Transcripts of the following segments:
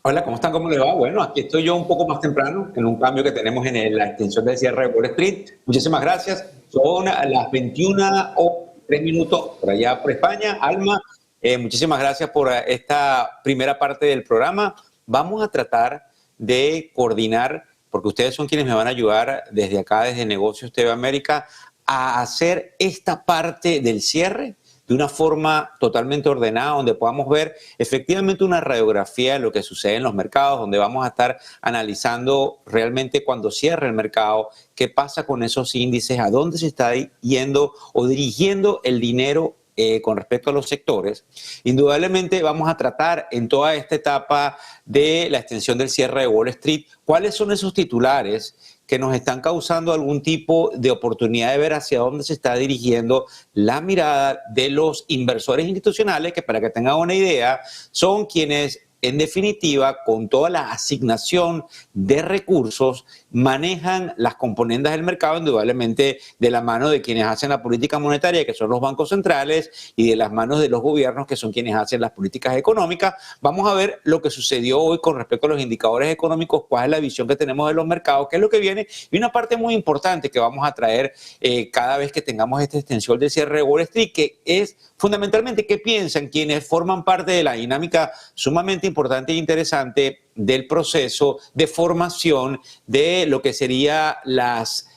Hola, ¿cómo están? ¿Cómo les va? Bueno, aquí estoy yo un poco más temprano en un cambio que tenemos en la extensión del cierre de Wall Street. Muchísimas gracias. Son las 21 o 3 minutos por allá por España. Alma, muchísimas gracias por esta primera parte del programa. Vamos a tratar de coordinar, porque ustedes son quienes me van a ayudar desde acá, desde Negocios TV América, a hacer esta parte del cierre de una forma totalmente ordenada, donde podamos ver efectivamente una radiografía de lo que sucede en los mercados, donde vamos a estar analizando realmente cuando cierre el mercado, qué pasa con esos índices, a dónde se está yendo o dirigiendo el dinero con respecto a los sectores. Indudablemente vamos a tratar en toda esta etapa de la extensión del cierre de Wall Street, cuáles son esos titulares que nos están causando algún tipo de oportunidad de ver hacia dónde se está dirigiendo la mirada de los inversores institucionales, que para que tengan una idea, son quienes en definitiva, con toda la asignación de recursos, manejan las componentes del mercado, indudablemente de la mano de quienes hacen la política monetaria, que son los bancos centrales, y de las manos de los gobiernos, que son quienes hacen las políticas económicas. Vamos a ver lo que sucedió hoy con respecto a los indicadores económicos, cuál es la visión que tenemos de los mercados, qué es lo que viene, y una parte muy importante que vamos a traer cada vez que tengamos esta extensión del cierre de Wall Street, que es fundamentalmente qué piensan quienes forman parte de la dinámica sumamente importante e interesante del proceso de formación de lo que sería los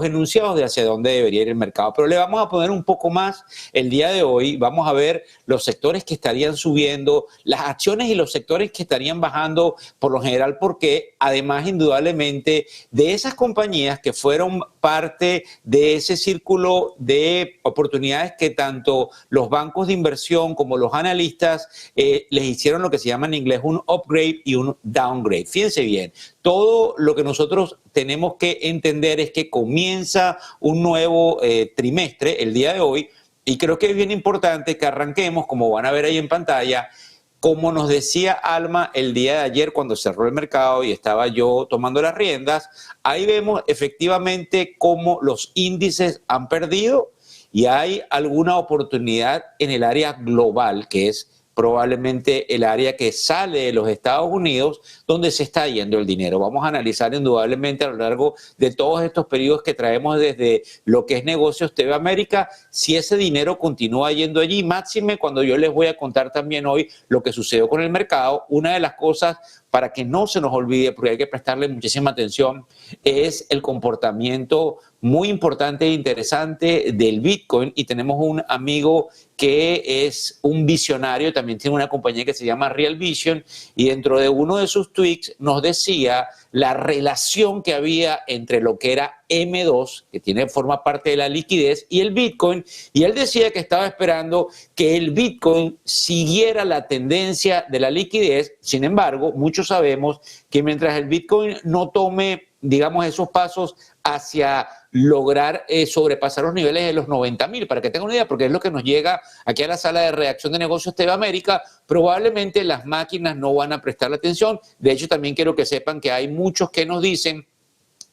enunciados de hacia dónde debería ir el mercado. Pero le vamos a poner un poco más el día de hoy. Vamos a ver los sectores que estarían subiendo, las acciones y los sectores que estarían bajando por lo general, porque además indudablemente de esas compañías que fueron parte de ese círculo de oportunidades que tanto los bancos de inversión como los analistas les hicieron lo que se llama en inglés un upgrade y un downgrade. Fíjense bien, todo lo que nosotros tenemos que entender es que comienza un nuevo trimestre el día de hoy, y creo que es bien importante que arranquemos, como van a ver ahí en pantalla, como nos decía Alma el día de ayer cuando cerró el mercado y estaba yo tomando las riendas. Ahí vemos efectivamente cómo los índices han perdido y hay alguna oportunidad en el área global, que es probablemente el área que sale de los Estados Unidos, donde se está yendo el dinero. Vamos a analizar indudablemente a lo largo de todos estos periodos que traemos desde lo que es Negocios TV América, si ese dinero continúa yendo allí, máxime cuando yo les voy a contar también hoy lo que sucedió con el mercado. Una de las cosas para que no se nos olvide, porque hay que prestarle muchísima atención, es el comportamiento muy importante e interesante del Bitcoin. Y tenemos un amigo que es un visionario, también tiene una compañía que se llama Real Vision, y dentro de uno de sus tweets nos decía la relación que había entre lo que era M2, que forma parte de la liquidez, y el Bitcoin, y él decía que estaba esperando que el Bitcoin siguiera la tendencia de la liquidez. Sin embargo, muchos sabemos que mientras el Bitcoin no tome, digamos, esos pasos hacia lograr sobrepasar los niveles de los 90.000, para que tengan una idea, porque es lo que nos llega aquí a la sala de redacción de Negocios TV América, probablemente las máquinas no van a prestar la atención. De hecho, también quiero que sepan que hay muchos que nos dicen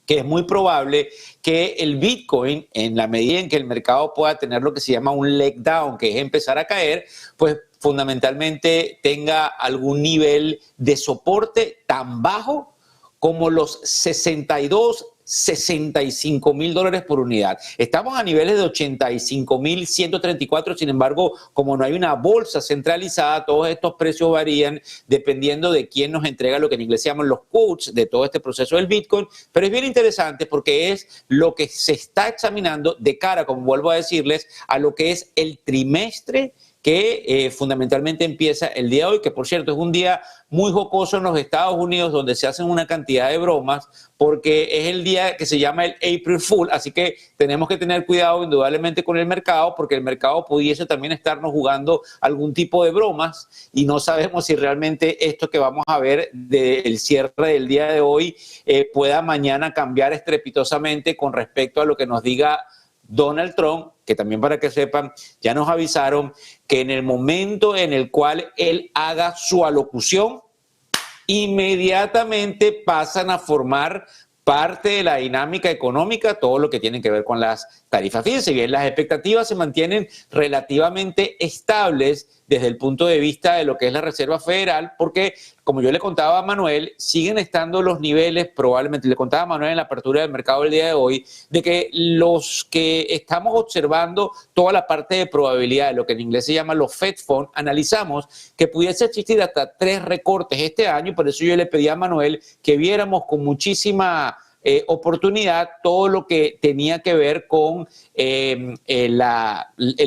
que es muy probable que el Bitcoin, en la medida en que el mercado pueda tener lo que se llama un leg down, que es empezar a caer, pues fundamentalmente tenga algún nivel de soporte tan bajo como los 65 mil dólares por unidad. Estamos a niveles de 85.134, sin embargo, como no hay una bolsa centralizada, todos estos precios varían dependiendo de quién nos entrega lo que en inglés se llaman los quotes de todo este proceso del Bitcoin. Pero es bien interesante porque es lo que se está examinando de cara, como vuelvo a decirles, a lo que es el trimestre que fundamentalmente empieza el día de hoy, que por cierto es un día muy jocoso en los Estados Unidos, donde se hacen una cantidad de bromas, porque es el día que se llama el April Fool, así que tenemos que tener cuidado indudablemente con el mercado, porque el mercado pudiese también estarnos jugando algún tipo de bromas, y no sabemos si realmente esto que vamos a ver del cierre del día de hoy pueda mañana cambiar estrepitosamente con respecto a lo que nos diga Donald Trump, que también, para que sepan, ya nos avisaron que en el momento en el cual él haga su alocución, inmediatamente pasan a formar parte de la dinámica económica todo lo que tiene que ver con las tarifas. Fíjense bien, las expectativas se mantienen relativamente estables desde el punto de vista de lo que es la Reserva Federal, porque como yo le contaba a Manuel, siguen estando los niveles, probablemente le contaba a Manuel en la apertura del mercado del día de hoy, de que los que estamos observando toda la parte de probabilidad, lo que en inglés se llama los Fed Funds, analizamos que pudiese existir hasta 3 recortes este año, y por eso yo le pedí a Manuel que viéramos con muchísima oportunidad todo lo que tenía que ver con el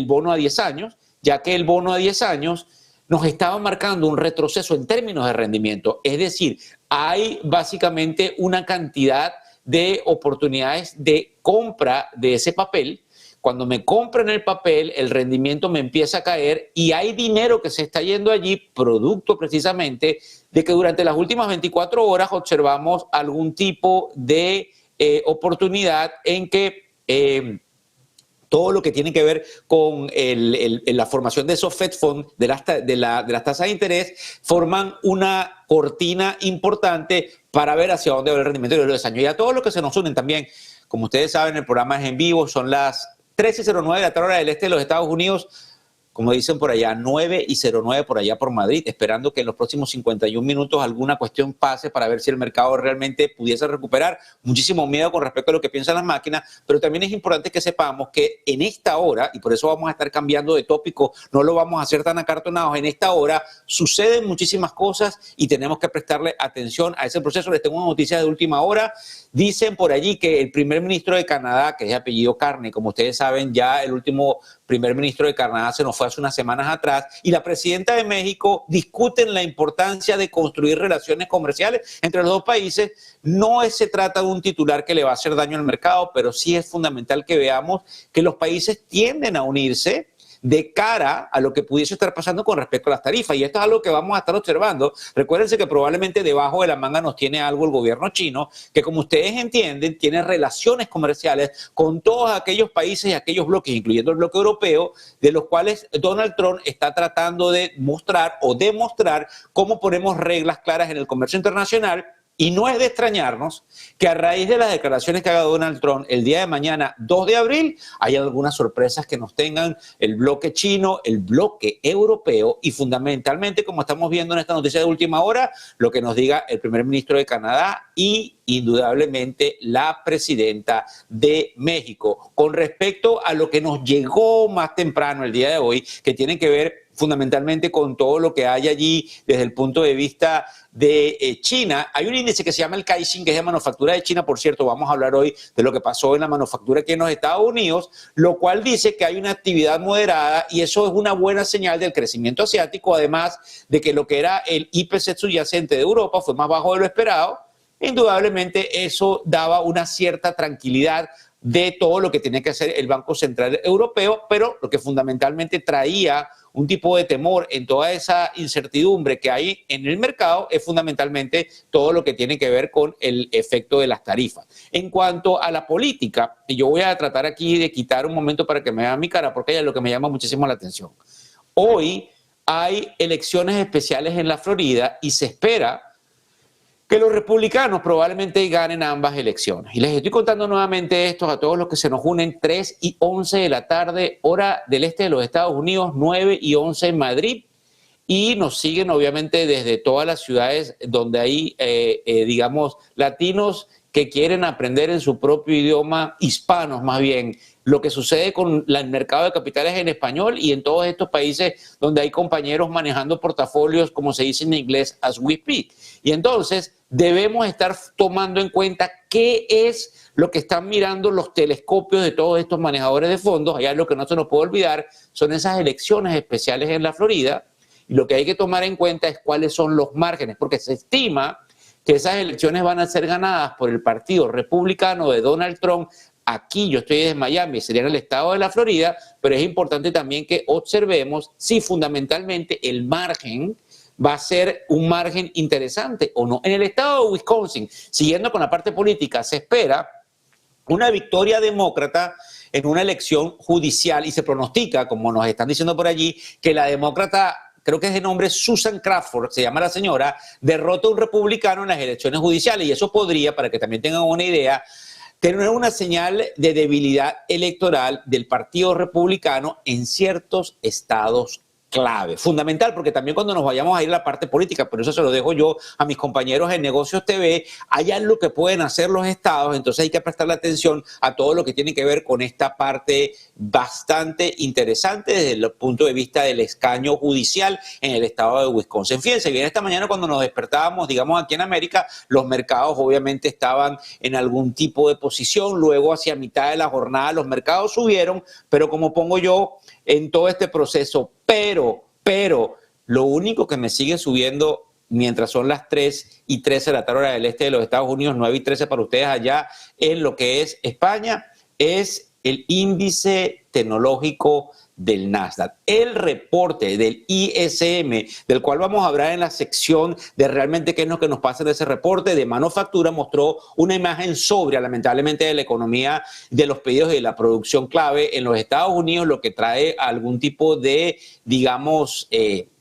bono a 10 años, ya que el bono a 10 años nos estaba marcando un retroceso en términos de rendimiento. Es decir, hay básicamente una cantidad de oportunidades de compra de ese papel. Cuando me compran el papel, el rendimiento me empieza a caer y hay dinero que se está yendo allí, producto precisamente de que durante las últimas 24 horas observamos algún tipo de oportunidad en que todo lo que tiene que ver con la formación de esos Fed Funds, de las tasas de interés, forman una cortina importante para ver hacia dónde va el rendimiento de los 10 años. Y a todos los que se nos unen también, como ustedes saben, el programa es en vivo, son las 13:09 de la tarde hora del este de los Estados Unidos, como dicen por allá, 9:09 por allá por Madrid, esperando que en los próximos 51 minutos alguna cuestión pase para ver si el mercado realmente pudiese recuperar. Muchísimo miedo con respecto a lo que piensan las máquinas, pero también es importante que sepamos que en esta hora, y por eso vamos a estar cambiando de tópico, no lo vamos a hacer tan acartonados, en esta hora suceden muchísimas cosas y tenemos que prestarle atención a ese proceso. Les tengo una noticia de última hora. Dicen por allí que el primer ministro de Canadá, que es de apellido Carney, como ustedes saben, ya el último primer ministro de Canadá se nos fue hace unas semanas atrás, y la presidenta de México discuten la importancia de construir relaciones comerciales entre los dos países. No se trata de un titular que le va a hacer daño al mercado, pero sí es fundamental que veamos que los países tienden a unirse de cara a lo que pudiese estar pasando con respecto a las tarifas. Y esto es algo que vamos a estar observando. Recuérdense que probablemente debajo de la manga nos tiene algo el gobierno chino, que como ustedes entienden, tiene relaciones comerciales con todos aquellos países y aquellos bloques, incluyendo el bloque europeo, de los cuales Donald Trump está tratando de mostrar o demostrar cómo ponemos reglas claras en el comercio internacional. Y no es de extrañarnos que a raíz de las declaraciones que haga Donald Trump el día de mañana, 2 de abril, haya algunas sorpresas que nos tengan el bloque chino, el bloque europeo y fundamentalmente, como estamos viendo en esta noticia de última hora, lo que nos diga el primer ministro de Canadá y indudablemente la presidenta de México. Con respecto a lo que nos llegó más temprano el día de hoy, que tiene que ver fundamentalmente con todo lo que hay allí desde el punto de vista de China. Hay un índice que se llama el Caixin, que es de manufactura de China. Por cierto, vamos a hablar hoy de lo que pasó en la manufactura aquí en los Estados Unidos, lo cual dice que hay una actividad moderada y eso es una buena señal del crecimiento asiático, además de que lo que era el IPC subyacente de Europa fue más bajo de lo esperado. Indudablemente eso daba una cierta tranquilidad de todo lo que tenía que hacer el Banco Central Europeo, pero lo que fundamentalmente traía un tipo de temor en toda esa incertidumbre que hay en el mercado es fundamentalmente todo lo que tiene que ver con el efecto de las tarifas. En cuanto a la política, y yo voy a tratar aquí de quitar un momento para que me vean mi cara, porque es lo que me llama muchísimo la atención. Hoy hay elecciones especiales en la Florida y se espera que los republicanos probablemente ganen ambas elecciones. Y les estoy contando nuevamente esto a todos los que se nos unen, 3:11 de la tarde, hora del este de los Estados Unidos, 9:11 en Madrid, y nos siguen obviamente desde todas las ciudades donde hay, digamos, latinos que quieren aprender en su propio idioma, hispanos más bien, lo que sucede con el mercado de capitales en español y en todos estos países donde hay compañeros manejando portafolios, como se dice en inglés, as we speak. Y entonces debemos estar tomando en cuenta qué es lo que están mirando los telescopios de todos estos manejadores de fondos. Allá lo que no se nos puede olvidar son esas elecciones especiales en la Florida, y lo que hay que tomar en cuenta es cuáles son los márgenes, porque se estima que esas elecciones van a ser ganadas por el Partido Republicano de Donald Trump. Aquí yo estoy desde Miami, sería en el estado de la Florida, pero es importante también que observemos si fundamentalmente el margen va a ser un margen interesante o no. En el estado de Wisconsin, siguiendo con la parte política, se espera una victoria demócrata en una elección judicial y se pronostica, como nos están diciendo por allí, que la demócrata, creo que es de nombre Susan Crawford, se llama la señora, derrota a un republicano en las elecciones judiciales, y eso podría, para que también tengan una idea, tener una señal de debilidad electoral del Partido Republicano en ciertos estados clave, fundamental, porque también cuando nos vayamos a ir a la parte política, por eso se lo dejo yo a mis compañeros en Negocios TV, hay algo que pueden hacer los estados, entonces hay que prestarle atención a todo lo que tiene que ver con esta parte bastante interesante desde el punto de vista del escaño judicial en el estado de Wisconsin. Fíjense bien, esta mañana cuando nos despertábamos, digamos aquí en América, los mercados obviamente estaban en algún tipo de posición, luego hacia mitad de la jornada los mercados subieron, pero como pongo yo en todo este proceso, pero lo único que me sigue subiendo mientras son las 3:13 de la tarde hora del este de los Estados Unidos, 9:13 para ustedes allá en lo que es España, es el índice tecnológico del Nasdaq. El reporte del ISM, del cual vamos a hablar en la sección de realmente qué es lo que nos pasa en ese reporte de manufactura, mostró una imagen sobria, lamentablemente, de la economía, de los pedidos y de la producción clave en los Estados Unidos, lo que trae algún tipo de, digamos,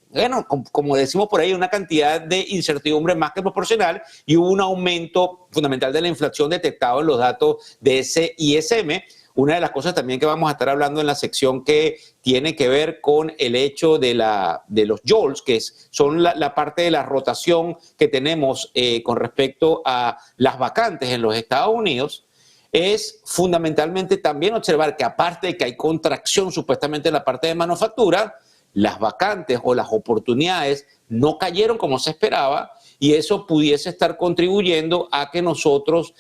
bueno, como decimos por ahí, una cantidad de incertidumbre más que proporcional y hubo un aumento fundamental de la inflación detectado en los datos de ese ISM. Una de las cosas también que vamos a estar hablando en la sección que tiene que ver con el hecho de los JOLTS, que son la parte de la rotación que tenemos con respecto a las vacantes en los Estados Unidos, es fundamentalmente también observar que aparte de que hay contracción supuestamente en la parte de manufactura, las vacantes o las oportunidades no cayeron como se esperaba y eso pudiese estar contribuyendo a que nosotros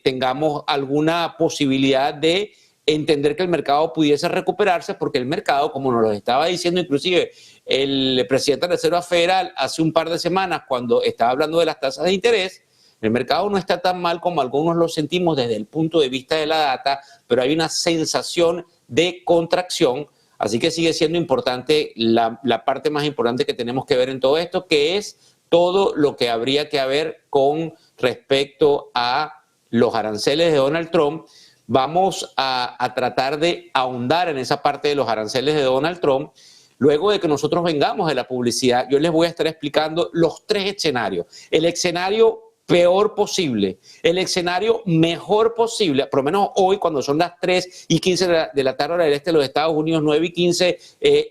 tengamos alguna posibilidad de entender que el mercado pudiese recuperarse, porque el mercado, como nos lo estaba diciendo inclusive el presidente de la Reserva Federal hace un par de semanas cuando estaba hablando de las tasas de interés, el mercado no está tan mal como algunos lo sentimos desde el punto de vista de la data, pero hay una sensación de contracción. Así que sigue siendo importante la parte más importante que tenemos que ver en todo esto, que es todo lo que habría que ver con respecto a los aranceles de Donald Trump. Vamos a tratar de ahondar en esa parte de los aranceles de Donald Trump. Luego de que nosotros vengamos de la publicidad, yo les voy a estar explicando los 3 escenarios. El escenario peor posible, el escenario mejor posible, por lo menos hoy cuando son las 3:15 de la tarde hora del este de los Estados Unidos, 9:15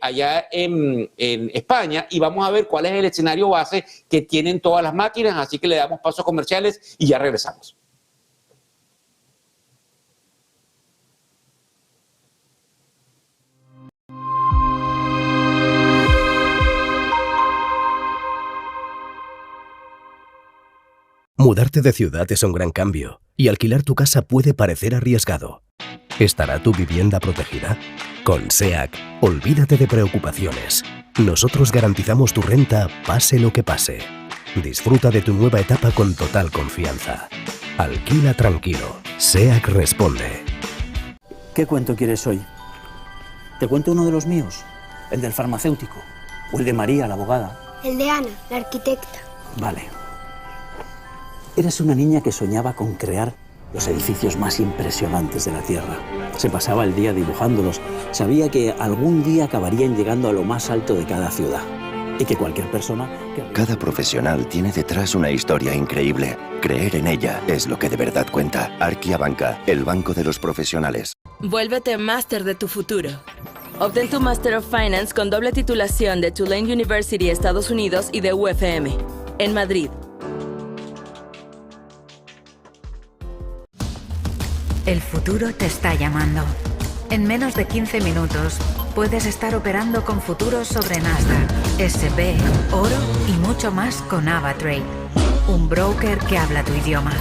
allá en España, y vamos a ver cuál es el escenario base que tienen todas las máquinas, así que le damos pasos comerciales y ya regresamos. Mudarte de ciudad es un gran cambio y alquilar tu casa puede parecer arriesgado. ¿Estará tu vivienda protegida? Con SEAC, olvídate de preocupaciones. Nosotros garantizamos tu renta pase lo que pase. Disfruta de tu nueva etapa con total confianza. Alquila tranquilo. SEAC responde. ¿Qué cuento quieres hoy? ¿Te cuento uno de los míos? ¿El del farmacéutico? ¿O el de María, la abogada? El de Ana, la arquitecta. Vale. Eras una niña que soñaba con crear los edificios más impresionantes de la Tierra. Se pasaba el día dibujándolos. Sabía que algún día acabarían llegando a lo más alto de cada ciudad. Y que cualquier persona... Cada profesional tiene detrás una historia increíble. Creer en ella es lo que de verdad cuenta. Arkia Banca, el banco de los profesionales. Vuélvete máster de tu futuro. Obtén tu Master of Finance con doble titulación de Tulane University, Estados Unidos y de UFM, en Madrid. El futuro te está llamando. En menos de 15 minutos puedes estar operando con futuros sobre Nasdaq, S&P, oro y mucho más con AvaTrade, un broker que habla tu idioma.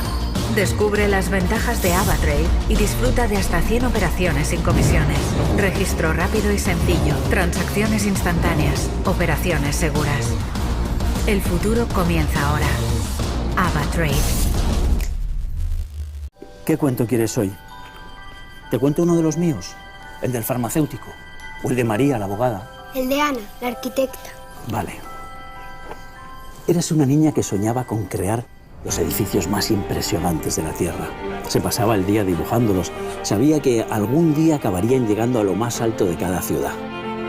Descubre las ventajas de AvaTrade y disfruta de hasta 100 operaciones sin comisiones. Registro rápido y sencillo, transacciones instantáneas, operaciones seguras. El futuro comienza ahora. AvaTrade. ¿Qué cuento quieres hoy? ¿Te cuento uno de los míos? ¿El del farmacéutico? ¿O el de María, la abogada? El de Ana, la arquitecta. Vale. Eras una niña que soñaba con crear los edificios más impresionantes de la Tierra. Se pasaba el día dibujándolos. Sabía que algún día acabarían llegando a lo más alto de cada ciudad.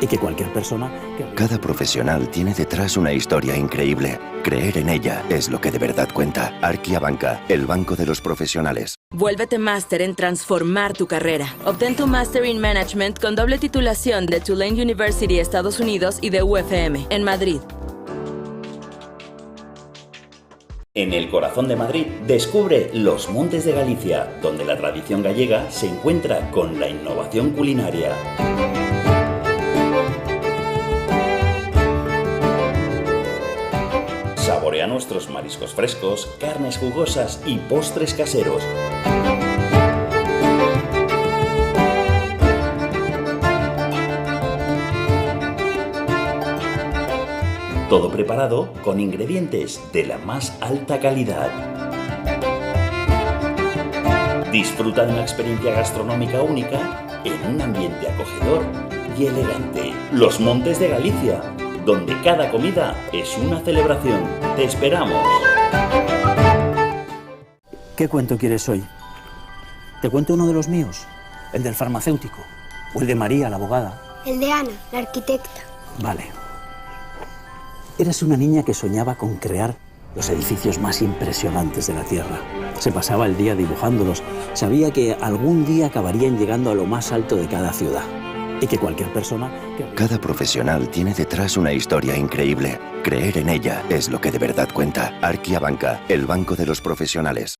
Y que cualquier persona... Cada profesional tiene detrás una historia increíble. Creer en ella es lo que de verdad cuenta. Arkia Banca, el banco de los profesionales. Vuélvete máster en transformar tu carrera. Obtén tu Master in Management con doble titulación de Tulane University, Estados Unidos y de UFM, en Madrid. En el corazón de Madrid, descubre Los Montes de Galicia, donde la tradición gallega se encuentra con la innovación culinaria. Saborea nuestros mariscos frescos, carnes jugosas y postres caseros. Todo preparado con ingredientes de la más alta calidad. Disfruta de una experiencia gastronómica única en un ambiente acogedor y elegante. Los Montes de Galicia, donde cada comida es una celebración. ¡Te esperamos! ¿Qué cuento quieres hoy? ¿Te cuento uno de los míos? ¿El del farmacéutico? ¿O el de María, la abogada? El de Ana, la arquitecta. Vale. Eras una niña que soñaba con crear los edificios más impresionantes de la Tierra. Se pasaba el día dibujándolos. Sabía que algún día acabarían llegando a lo más alto de cada ciudad. Y que cualquier persona... Cada profesional tiene detrás una historia increíble. Creer en ella es lo que de verdad cuenta. Arkia Banca, el banco de los profesionales.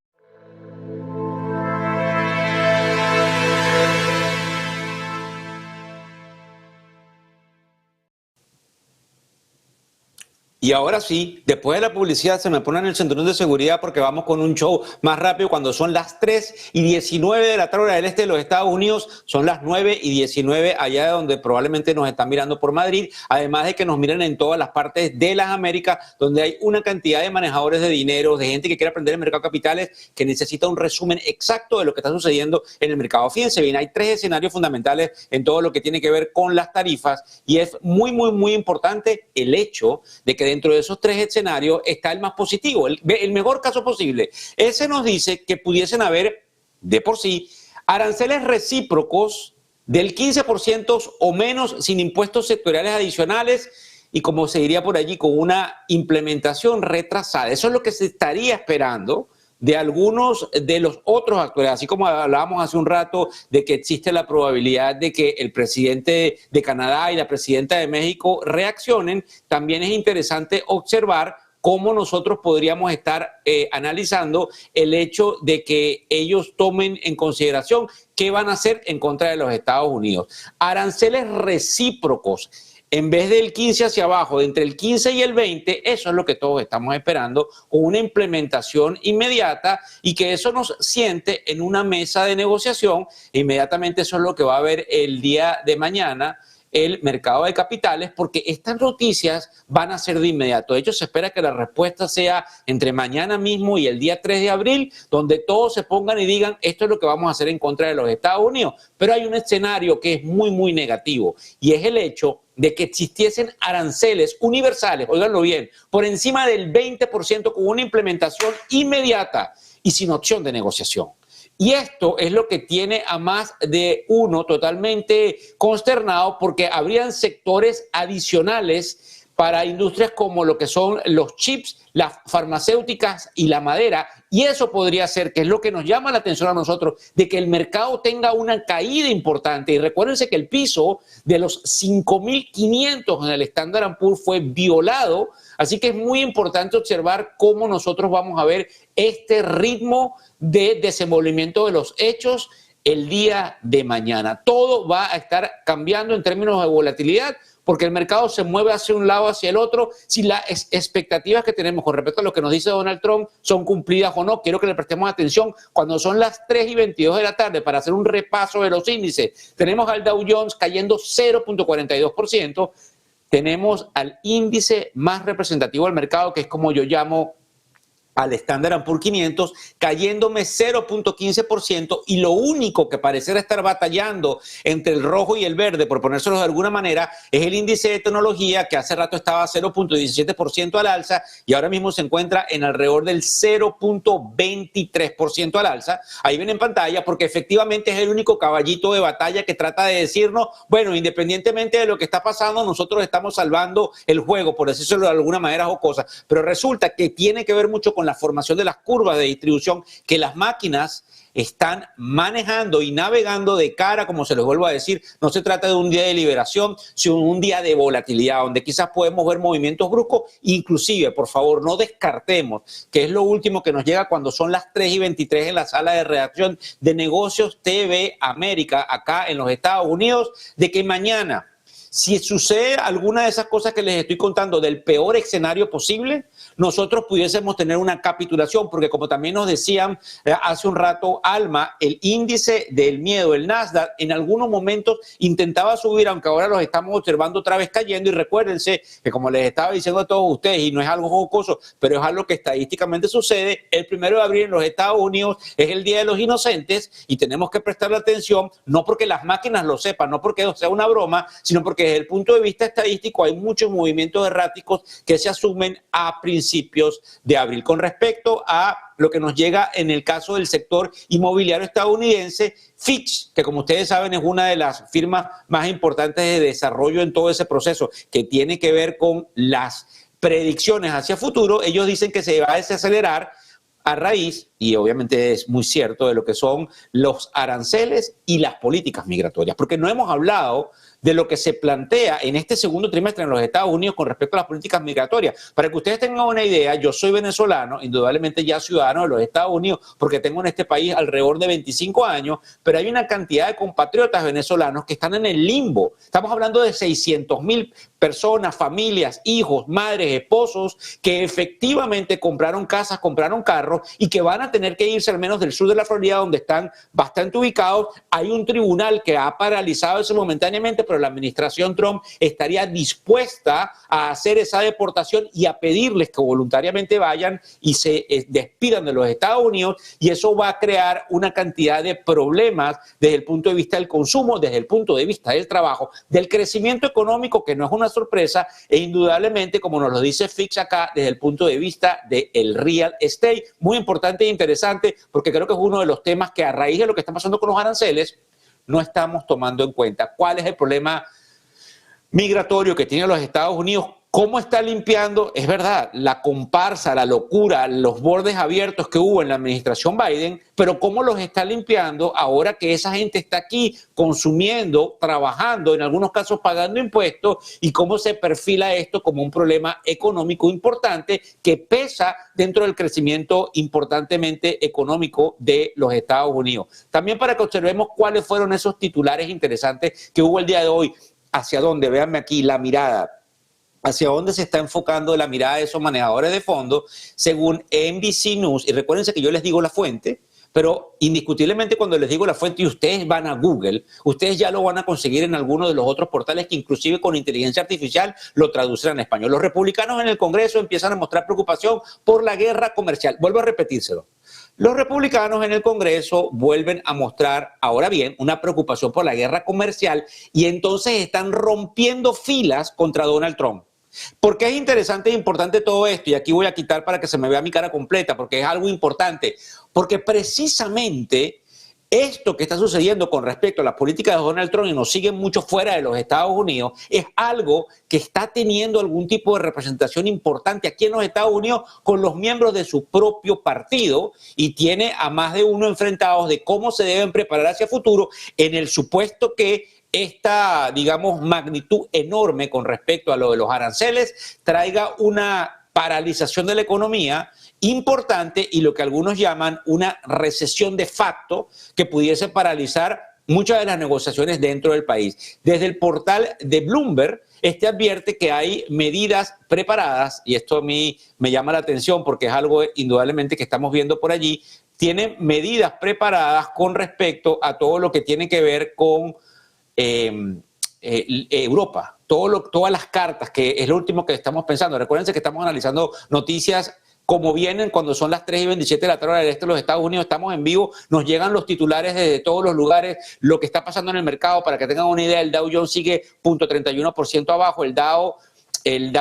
Y ahora sí, después de la publicidad se me ponen el cinturón de seguridad porque vamos con un show más rápido cuando son las 3:19 de la tarde hora del este de los Estados Unidos, son las 9:19 allá de donde probablemente nos están mirando por Madrid, además de que nos miran en todas las partes de las Américas donde hay una cantidad de manejadores de dinero, de gente que quiere aprender el mercado de capitales, que necesita un resumen exacto de lo que está sucediendo en el mercado. Fíjense bien, hay 3 escenarios fundamentales en todo lo que tiene que ver con las tarifas y es muy importante el hecho de que dentro de esos 3 escenarios está el más positivo, el mejor caso posible. Ese nos dice que pudiesen haber, de por sí, aranceles recíprocos del 15% o menos sin impuestos sectoriales adicionales y, como se diría por allí, con una implementación retrasada. Eso es lo que se estaría esperando de algunos de los otros actores, así como hablábamos hace un rato de que existe la probabilidad de que el presidente de Canadá y la presidenta de México reaccionen. También es interesante observar cómo nosotros podríamos estar analizando el hecho de que ellos tomen en consideración qué van a hacer en contra de los Estados Unidos. Aranceles recíprocos. En vez del 15 hacia abajo, de entre el 15 y el 20, eso es lo que todos estamos esperando, con una implementación inmediata y que eso nos siente en una mesa de negociación. Inmediatamente eso es lo que va a haber el día de mañana el mercado de capitales, porque estas noticias van a ser de inmediato. De hecho, se espera que la respuesta sea entre mañana mismo y el día 3 de abril, donde todos se pongan y digan esto es lo que vamos a hacer en contra de los Estados Unidos. Pero hay un escenario que es muy negativo y es el hecho de que existiesen aranceles universales, óiganlo bien, por encima del 20% con una implementación inmediata y sin opción de negociación. Y esto es lo que tiene a más de uno totalmente consternado porque habrían sectores adicionales para industrias como lo que son los chips, las farmacéuticas y la madera. Y eso podría ser, que es lo que nos llama la atención a nosotros, de que el mercado tenga una caída importante. Y recuérdense que el piso de los 5.500 en el Standard & Poor's fue violado. Así que es muy importante observar cómo nosotros vamos a ver este ritmo de desenvolvimiento de los hechos el día de mañana. Todo va a estar cambiando en términos de volatilidad, porque el mercado se mueve hacia un lado, hacia el otro. Si las expectativas que tenemos con respecto a lo que nos dice Donald Trump son cumplidas o no, quiero que le prestemos atención cuando son las 3:22 de la tarde para hacer un repaso de los índices. Tenemos al Dow Jones cayendo 0.42%, tenemos al índice más representativo del mercado, que es como yo llamo al Standard & Poor's 500, cayéndome 0.15%, y lo único que pareciera estar batallando entre el rojo y el verde, por ponérselo de alguna manera, es el índice de tecnología, que hace rato estaba 0.17% al alza y ahora mismo se encuentra en alrededor del 0.23% al alza. Ahí ven en pantalla, porque efectivamente es el único caballito de batalla que trata de decirnos, bueno, independientemente de lo que está pasando, nosotros estamos salvando el juego, por decirlo de alguna manera jocosa, pero resulta que tiene que ver mucho con la la formación de las curvas de distribución, que las máquinas están manejando y navegando de cara, como se les vuelvo a decir, no se trata de un día de liberación, sino un día de volatilidad, donde quizás podemos ver movimientos bruscos. Inclusive, por favor, no descartemos, que es lo último que nos llega cuando son las 3:23 en la sala de redacción de Negocios TV América, acá en los Estados Unidos, de que mañana, si sucede alguna de esas cosas que les estoy contando del peor escenario posible, nosotros pudiésemos tener una capitulación, porque como también nos decían hace un rato, Alma, el índice del miedo, el Nasdaq, en algunos momentos intentaba subir, aunque ahora los estamos observando otra vez cayendo. Y recuérdense que, como les estaba diciendo a todos ustedes, y no es algo jocoso, pero es algo que estadísticamente sucede, el 1 de abril en los Estados Unidos es el Día de los Inocentes, y tenemos que prestarle atención, no porque las máquinas lo sepan, no porque sea una broma, sino porque desde el punto de vista estadístico hay muchos movimientos erráticos que se asumen a principios de abril. Con respecto a lo que nos llega en el caso del sector inmobiliario estadounidense, Fitch, que como ustedes saben es una de las firmas más importantes de desarrollo en todo ese proceso, que tiene que ver con las predicciones hacia futuro, ellos dicen que se va a desacelerar a raíz, y obviamente es muy cierto, de lo que son los aranceles y las políticas migratorias, porque no hemos hablado de lo que se plantea en este segundo trimestre en los Estados Unidos con respecto a las políticas migratorias. Para que ustedes tengan una idea, yo soy venezolano, indudablemente ya ciudadano de los Estados Unidos, porque tengo en este país alrededor de 25 años, pero hay una cantidad de compatriotas venezolanos que están en el limbo. Estamos hablando de 600,000 personas, familias, hijos, madres, esposos, que efectivamente compraron casas, compraron carros y que van a tener que irse al menos del sur de la Florida, donde están bastante ubicados. Hay un tribunal que ha paralizado eso momentáneamente, pero la administración Trump estaría dispuesta a hacer esa deportación y a pedirles que voluntariamente vayan y se despidan de los Estados Unidos, y eso va a crear una cantidad de problemas desde el punto de vista del consumo, desde el punto de vista del trabajo, del crecimiento económico, que no es una sorpresa, e indudablemente, como nos lo dice Fitch acá, desde el punto de vista del real estate, muy importante e interesante, porque creo que es uno de los temas que, a raíz de lo que está pasando con los aranceles, no estamos tomando en cuenta. ¿Cuál es el problema migratorio que tienen los Estados Unidos? ¿Cómo está limpiando? Es verdad, la comparsa, la locura, los bordes abiertos que hubo en la administración Biden, pero ¿cómo los está limpiando ahora que esa gente está aquí consumiendo, trabajando, en algunos casos pagando impuestos? ¿Y cómo se perfila esto como un problema económico importante que pesa dentro del crecimiento importantemente económico de los Estados Unidos? También para que observemos cuáles fueron esos titulares interesantes que hubo el día de hoy. ¿Hacia dónde? Véanme aquí la mirada. ¿Hacia dónde se está enfocando la mirada de esos manejadores de fondos? Según NBC News, y recuérdense que yo les digo la fuente, pero indiscutiblemente cuando les digo la fuente y ustedes van a Google, ustedes ya lo van a conseguir en alguno de los otros portales que inclusive con inteligencia artificial lo traducen en español. Los republicanos en el Congreso empiezan a mostrar preocupación por la guerra comercial. Vuelvo a repetírselo. Los republicanos en el Congreso vuelven a mostrar, ahora bien, una preocupación por la guerra comercial, y entonces están rompiendo filas contra Donald Trump. ¿Por qué es interesante e importante todo esto? Y aquí voy a quitar para que se me vea mi cara completa, porque es algo importante. Porque precisamente esto que está sucediendo con respecto a las políticas de Donald Trump, y nos siguen mucho fuera de los Estados Unidos, es algo que está teniendo algún tipo de representación importante aquí en los Estados Unidos con los miembros de su propio partido, y tiene a más de uno enfrentados de cómo se deben preparar hacia futuro en el supuesto que esta, digamos, magnitud enorme con respecto a lo de los aranceles traiga una paralización de la economía importante y lo que algunos llaman una recesión de facto que pudiese paralizar muchas de las negociaciones dentro del país. Desde el portal de Bloomberg, advierte que hay medidas preparadas, y esto a mí me llama la atención porque es algo indudablemente que estamos viendo por allí, tiene medidas preparadas con respecto a todo lo que tiene que ver con Europa, todas las cartas, que es lo último que estamos pensando. Recuérdense que estamos analizando noticias como vienen cuando son las 3:27 de la tarde del este de los Estados Unidos. Estamos en vivo, nos llegan los titulares desde todos los lugares, lo que está pasando en el mercado. Para que tengan una idea, el Dow Jones sigue 0.31% abajo, el Dow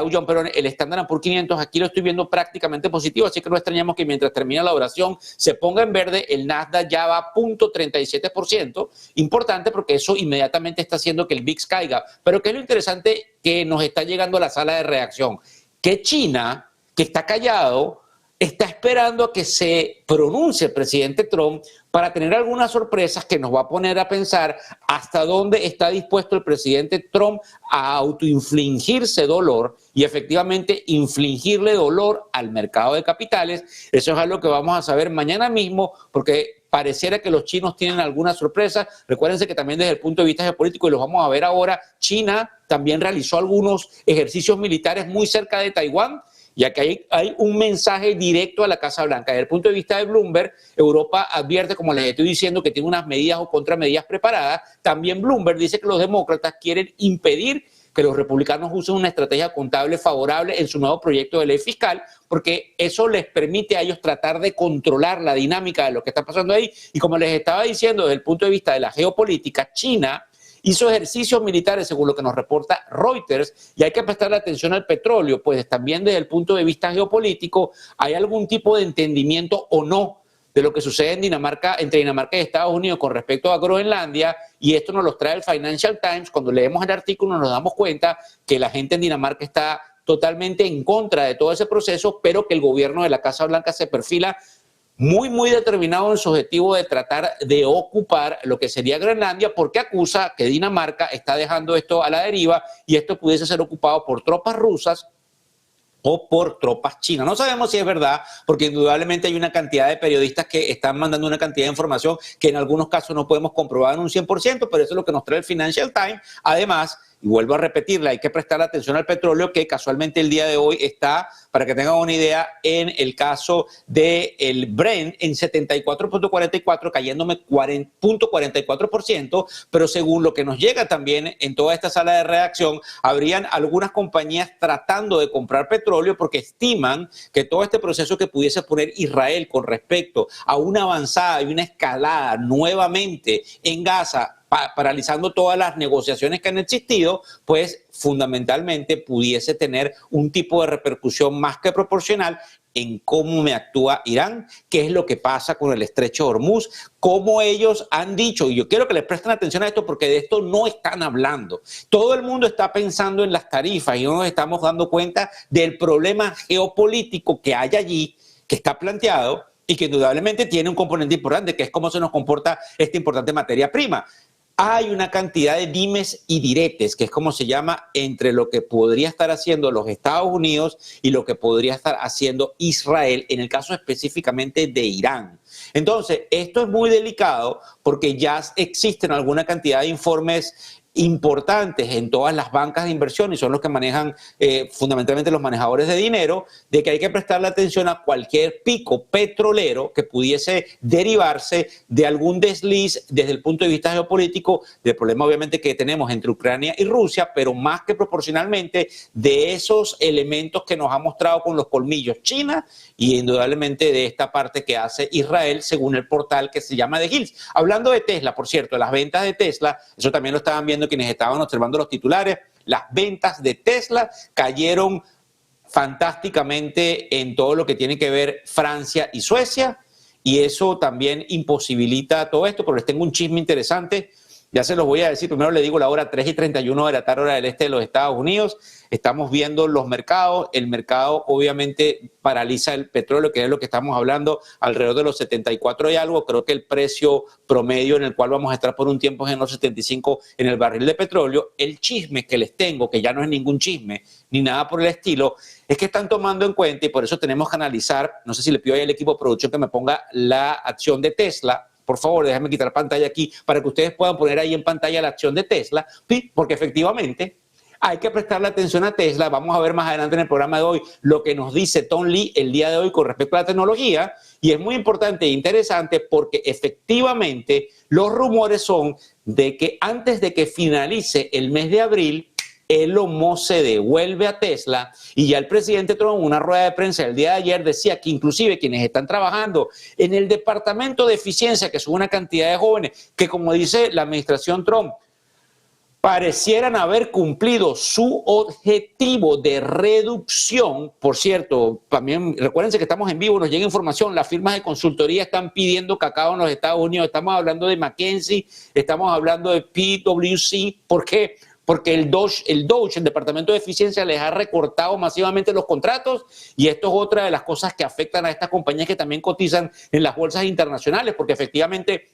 Jones, perdón, el Standard & Poor's 500, aquí lo estoy viendo prácticamente positivo, así que no extrañamos que mientras termina la oración se ponga en verde. El Nasdaq ya va 0.37%, importante porque eso inmediatamente está haciendo que el VIX caiga. Pero ¿qué es lo interesante que nos está llegando a la sala de reacción? Que China, que está callado, está esperando a que se pronuncie el presidente Trump para tener algunas sorpresas que nos va a poner a pensar hasta dónde está dispuesto el presidente Trump a autoinfligirse dolor y efectivamente infligirle dolor al mercado de capitales. Eso es algo que vamos a saber mañana mismo, porque pareciera que los chinos tienen alguna sorpresa. Recuérdense que también desde el punto de vista geopolítico, y los vamos a ver ahora, China también realizó algunos ejercicios militares muy cerca de Taiwán, ya que hay un mensaje directo a la Casa Blanca. Desde el punto de vista de Bloomberg, Europa advierte, como les estoy diciendo, que tiene unas medidas o contramedidas preparadas. También Bloomberg dice que los demócratas quieren impedir que los republicanos usen una estrategia contable favorable en su nuevo proyecto de ley fiscal, porque eso les permite a ellos tratar de controlar la dinámica de lo que está pasando ahí. Y como les estaba diciendo, desde el punto de vista de la geopolítica, China hizo ejercicios militares, según lo que nos reporta Reuters, y hay que prestarle atención al petróleo, pues también desde el punto de vista geopolítico hay algún tipo de entendimiento o no de lo que sucede en Dinamarca, entre Dinamarca y Estados Unidos con respecto a Groenlandia, y esto nos lo trae el Financial Times. Cuando leemos el artículo nos damos cuenta que la gente en Dinamarca está totalmente en contra de todo ese proceso, pero que el gobierno de la Casa Blanca se perfila muy determinado en su objetivo de tratar de ocupar lo que sería Groenlandia, porque acusa que Dinamarca está dejando esto a la deriva y esto pudiese ser ocupado por tropas rusas o por tropas chinas. No sabemos si es verdad, porque indudablemente hay una cantidad de periodistas que están mandando una cantidad de información que en algunos casos no podemos comprobar en un 100%, pero eso es lo que nos trae el Financial Times. Además, y vuelvo a repetirle, hay que prestar atención al petróleo, que casualmente el día de hoy está, para que tengan una idea, en el caso del Brent en 74.44, cayéndome 0.44%, pero según lo que nos llega también en toda esta sala de redacción, habrían algunas compañías tratando de comprar petróleo porque estiman que todo este proceso que pudiese poner Israel con respecto a una avanzada y una escalada nuevamente en Gaza, paralizando todas las negociaciones que han existido, pues fundamentalmente pudiese tener un tipo de repercusión más que proporcional en cómo me actúa Irán, qué es lo que pasa con el estrecho de Hormuz, cómo ellos han dicho, y yo quiero que les presten atención a esto porque de esto no están hablando. Todo el mundo está pensando en las tarifas y no nos estamos dando cuenta del problema geopolítico que hay allí, que está planteado y que indudablemente tiene un componente importante, que es cómo se nos comporta esta importante materia prima. Hay una cantidad de dimes y diretes, que es como se llama, entre lo que podría estar haciendo los Estados Unidos y lo que podría estar haciendo Israel, en el caso específicamente de Irán. Entonces, esto es muy delicado porque ya existen alguna cantidad de informes importantes en todas las bancas de inversión, y son los que manejan fundamentalmente los manejadores de dinero, de que hay que prestarle atención a cualquier pico petrolero que pudiese derivarse de algún desliz desde el punto de vista geopolítico, del problema obviamente que tenemos entre Ucrania y Rusia, pero más que proporcionalmente de esos elementos que nos ha mostrado con los colmillos China y indudablemente de esta parte que hace Israel, según el portal que se llama The Hills. Hablando de Tesla, por cierto, las ventas de Tesla, eso también lo estaban viendo quienes estaban observando los titulares, las ventas de Tesla cayeron fantásticamente en todo lo que tiene que ver Francia y Suecia, y eso también imposibilita todo esto, pero les tengo un chisme interesante. Ya se los voy a decir, primero le digo la hora 3:31 de la tarde, hora del este de los Estados Unidos. Estamos viendo los mercados. El mercado obviamente paraliza el petróleo, que es lo que estamos hablando, alrededor de los 74 y algo. Creo que el precio promedio en el cual vamos a estar por un tiempo es en los 75 en el barril de petróleo. El chisme que les tengo, que ya no es ningún chisme ni nada por el estilo, es que están tomando en cuenta, y por eso tenemos que analizar, no sé si le pido ahí al equipo de producción que me ponga la acción de Tesla. Por favor, déjenme quitar pantalla aquí para que ustedes puedan poner ahí en pantalla la acción de Tesla, porque efectivamente hay que prestarle atención a Tesla. Vamos a ver más adelante en el programa de hoy lo que nos dice Tom Lee el día de hoy con respecto a la tecnología, y es muy importante e interesante porque efectivamente los rumores son de que antes de que finalice el mes de abril, Elon Musk se devuelve a Tesla, y ya el presidente Trump en una rueda de prensa el día de ayer decía que inclusive quienes están trabajando en el departamento de eficiencia, que son una cantidad de jóvenes que, como dice la administración Trump, parecieran haber cumplido su objetivo de reducción. Por cierto, también recuérdense que estamos en vivo, nos llega información, las firmas de consultoría están pidiendo cacao en los Estados Unidos, estamos hablando de McKinsey, estamos hablando de PwC. ¿Por qué? porque el DOGE, el Departamento de Eficiencia, les ha recortado masivamente los contratos, y esto es otra de las cosas que afectan a estas compañías que también cotizan en las bolsas internacionales, porque efectivamente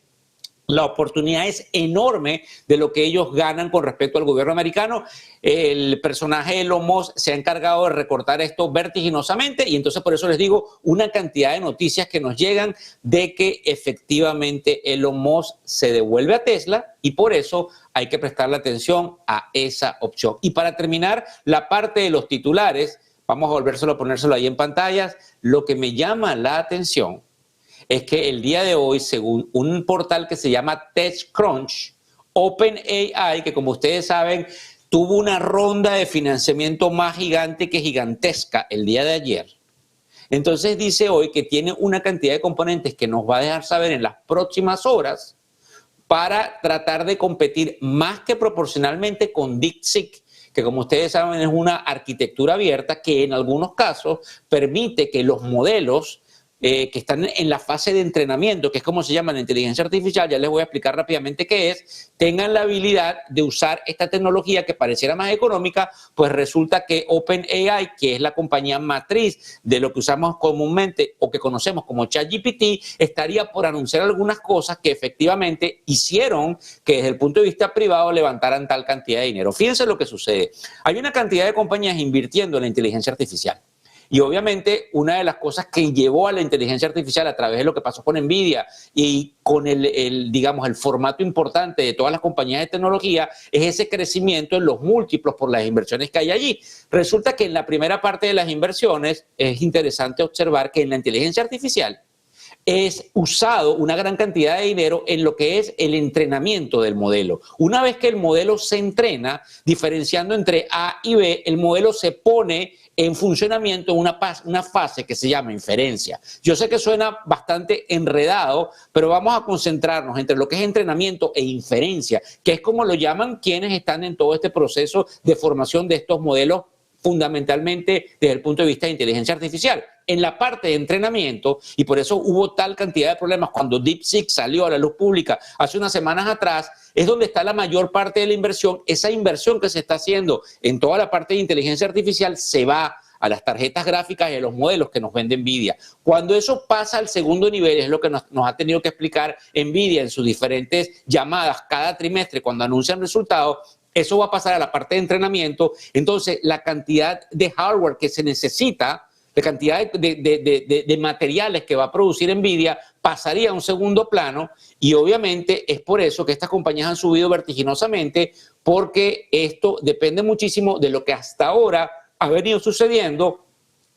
la oportunidad es enorme de lo que ellos ganan con respecto al gobierno americano. El personaje Elon Musk se ha encargado de recortar esto vertiginosamente, y entonces por eso les digo, una cantidad de noticias que nos llegan de que efectivamente Elon Musk se devuelve a Tesla, y por eso hay que prestarle atención a esa opción. Y para terminar la parte de los titulares, vamos a ponérselo ahí en pantallas. Lo que me llama la atención es que el día de hoy, según un portal que se llama TechCrunch, OpenAI, que como ustedes saben, tuvo una ronda de financiamiento más gigante que gigantesca el día de ayer. Entonces dice hoy que tiene una cantidad de componentes que nos va a dejar saber en las próximas horas para tratar de competir más que proporcionalmente con DeepSeek, que como ustedes saben es una arquitectura abierta que en algunos casos permite que los modelos que están en la fase de entrenamiento, que es como se llama la inteligencia artificial, ya les voy a explicar rápidamente qué es, tengan la habilidad de usar esta tecnología que pareciera más económica. Pues resulta que OpenAI, que es la compañía matriz de lo que usamos comúnmente o que conocemos como ChatGPT, estaría por anunciar algunas cosas que efectivamente hicieron que desde el punto de vista privado levantaran tal cantidad de dinero. Fíjense lo que sucede. Hay una cantidad de compañías invirtiendo en la inteligencia artificial. Y obviamente una de las cosas que llevó a la inteligencia artificial a través de lo que pasó con NVIDIA y con digamos, el formato importante de todas las compañías de tecnología es ese crecimiento en los múltiplos por las inversiones que hay allí. Resulta que en la primera parte de las inversiones es interesante observar que en la inteligencia artificial es usado una gran cantidad de dinero en lo que es el entrenamiento del modelo. Una vez que el modelo se entrena, diferenciando entre A y B, el modelo se pone en funcionamiento en una fase que se llama inferencia. Yo sé que suena bastante enredado, pero vamos a concentrarnos entre lo que es entrenamiento e inferencia, que es como lo llaman quienes están en todo este proceso de formación de estos modelos, fundamentalmente desde el punto de vista de inteligencia artificial. En la parte de entrenamiento, y por eso hubo tal cantidad de problemas cuando DeepSeek salió a la luz pública hace unas semanas atrás, es donde está la mayor parte de la inversión. Esa inversión que se está haciendo en toda la parte de inteligencia artificial se va a las tarjetas gráficas y a los modelos que nos vende NVIDIA. Cuando eso pasa al segundo nivel, es lo que nos ha tenido que explicar NVIDIA en sus diferentes llamadas cada trimestre cuando anuncian resultados. Eso va a pasar a la parte de entrenamiento. Entonces, la cantidad de hardware que se necesita, la cantidad de materiales que va a producir NVIDIA pasaría a un segundo plano, y obviamente es por eso que estas compañías han subido vertiginosamente, porque esto depende muchísimo de lo que hasta ahora ha venido sucediendo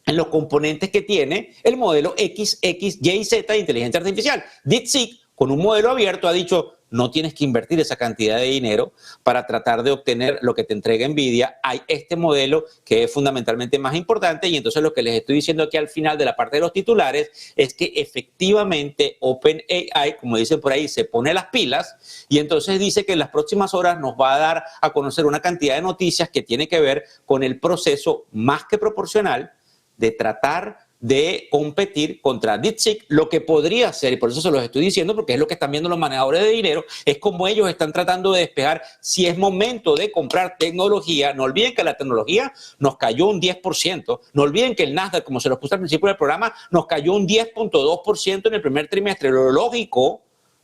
en los componentes que tiene el modelo X, Y, Z de inteligencia artificial. DeepSeek, con un modelo abierto, ha dicho: no tienes que invertir esa cantidad de dinero para tratar de obtener lo que te entrega NVIDIA. Hay este modelo que es fundamentalmente más importante, y entonces lo que les estoy diciendo aquí al final de la parte de los titulares es que efectivamente OpenAI, como dicen por ahí, se pone las pilas, y entonces dice que en las próximas horas nos va a dar a conocer una cantidad de noticias que tiene que ver con el proceso más que proporcional de tratar de competir contra DeepSeek, lo que podría ser, y por eso se los estoy diciendo, porque es lo que están viendo los manejadores de dinero, es como ellos están tratando de despejar si es momento de comprar tecnología. No olviden que la tecnología nos cayó un 10%, no olviden que el Nasdaq, como se los puse al principio del programa, nos cayó un 10.2% en el primer trimestre. Lo lógico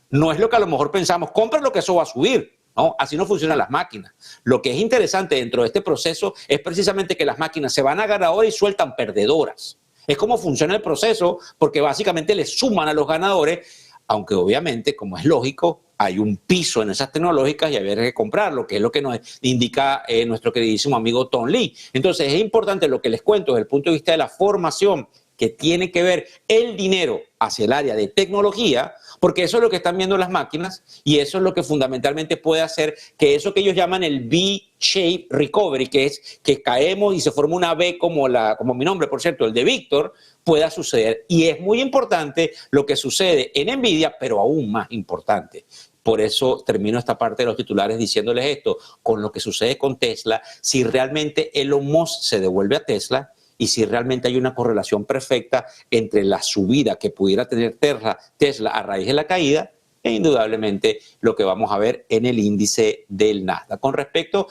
no es lo que a lo mejor pensamos: compren lo que eso va a subir. No, así no funcionan las máquinas. Lo que es interesante dentro de este proceso es precisamente que las máquinas se van a ganadoras y sueltan perdedoras. Es como funciona el proceso, porque básicamente le suman a los ganadores, aunque obviamente, como es lógico, hay un piso en esas tecnológicas y hay que comprarlo, que es lo que nos indica nuestro queridísimo amigo Tom Lee. Entonces es importante lo que les cuento desde el punto de vista de la formación que tiene que ver el dinero hacia el área de tecnología, porque eso es lo que están viendo las máquinas, y eso es lo que fundamentalmente puede hacer que eso que ellos llaman el V-shape recovery, que es que caemos y se forma una V como mi nombre, por cierto, el de Víctor, pueda suceder. Y es muy importante lo que sucede en NVIDIA, pero aún más importante. Por eso termino esta parte de los titulares diciéndoles esto: con lo que sucede con Tesla, si realmente Elon Musk se devuelve a Tesla, y si realmente hay una correlación perfecta entre la subida que pudiera tener Tesla a raíz de la caída, e indudablemente lo que vamos a ver en el índice del Nasdaq. Con respecto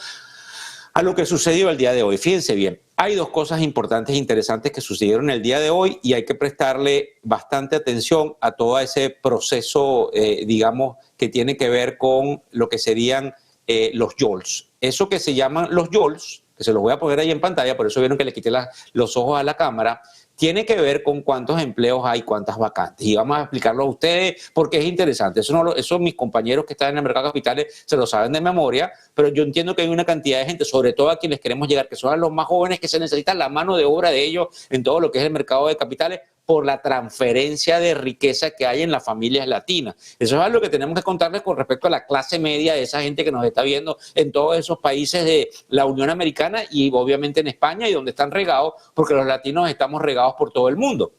a lo que sucedió el día de hoy. Fíjense bien, hay dos cosas importantes e interesantes que sucedieron el día de hoy y hay que prestarle bastante atención a todo ese proceso, digamos, que tiene que ver con lo que serían los YOLs. Eso que se llaman los YOLs, que se los voy a poner ahí en pantalla, por eso vieron que le quité los ojos a la cámara, tiene que ver con cuántos empleos hay, cuántas vacantes. Y vamos a explicarlo a ustedes porque es interesante. Eso mis compañeros que están en el mercado de capitales se lo saben de memoria, pero yo entiendo que hay una cantidad de gente, sobre todo a quienes queremos llegar, que son a los más jóvenes, que se necesita la mano de obra de ellos en todo lo que es el mercado de capitales, por la transferencia de riqueza que hay en las familias latinas. Eso es algo que tenemos que contarles con respecto a la clase media de esa gente que nos está viendo en todos esos países de la Unión Americana y obviamente en España y donde están regados, porque los latinos estamos regados por todo el mundo.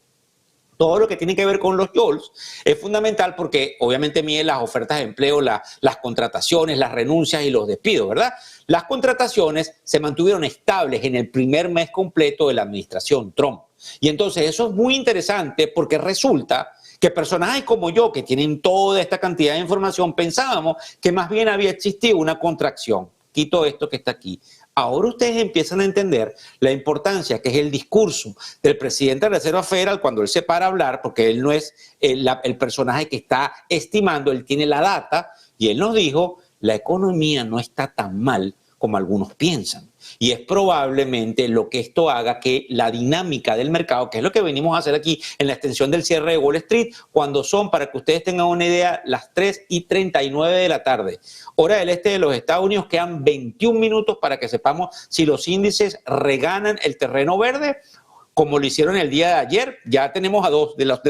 Todo lo que tiene que ver con los YOLs es fundamental porque obviamente miden las ofertas de empleo, las contrataciones, las renuncias y los despidos, ¿verdad? Las contrataciones se mantuvieron estables en el primer mes completo de la administración Trump. Y entonces eso es muy interesante porque resulta que personajes como yo, que tienen toda esta cantidad de información, pensábamos que más bien había existido una contracción. Quito esto que está aquí. Ahora ustedes empiezan a entender la importancia que es el discurso del presidente de la Reserva Federal cuando él se para a hablar, porque él no es el personaje que está estimando, él tiene la data y él nos dijo, la economía no está tan mal como algunos piensan. Y es probablemente lo que esto haga que la dinámica del mercado, que es lo que venimos a hacer aquí en la extensión del cierre de Wall Street, cuando son, para que ustedes tengan una idea, las 3:39 de la tarde, hora del este de los Estados Unidos, quedan 21 minutos para que sepamos si los índices reganan el terreno verde, como lo hicieron el día de ayer. Ya tenemos a dos de las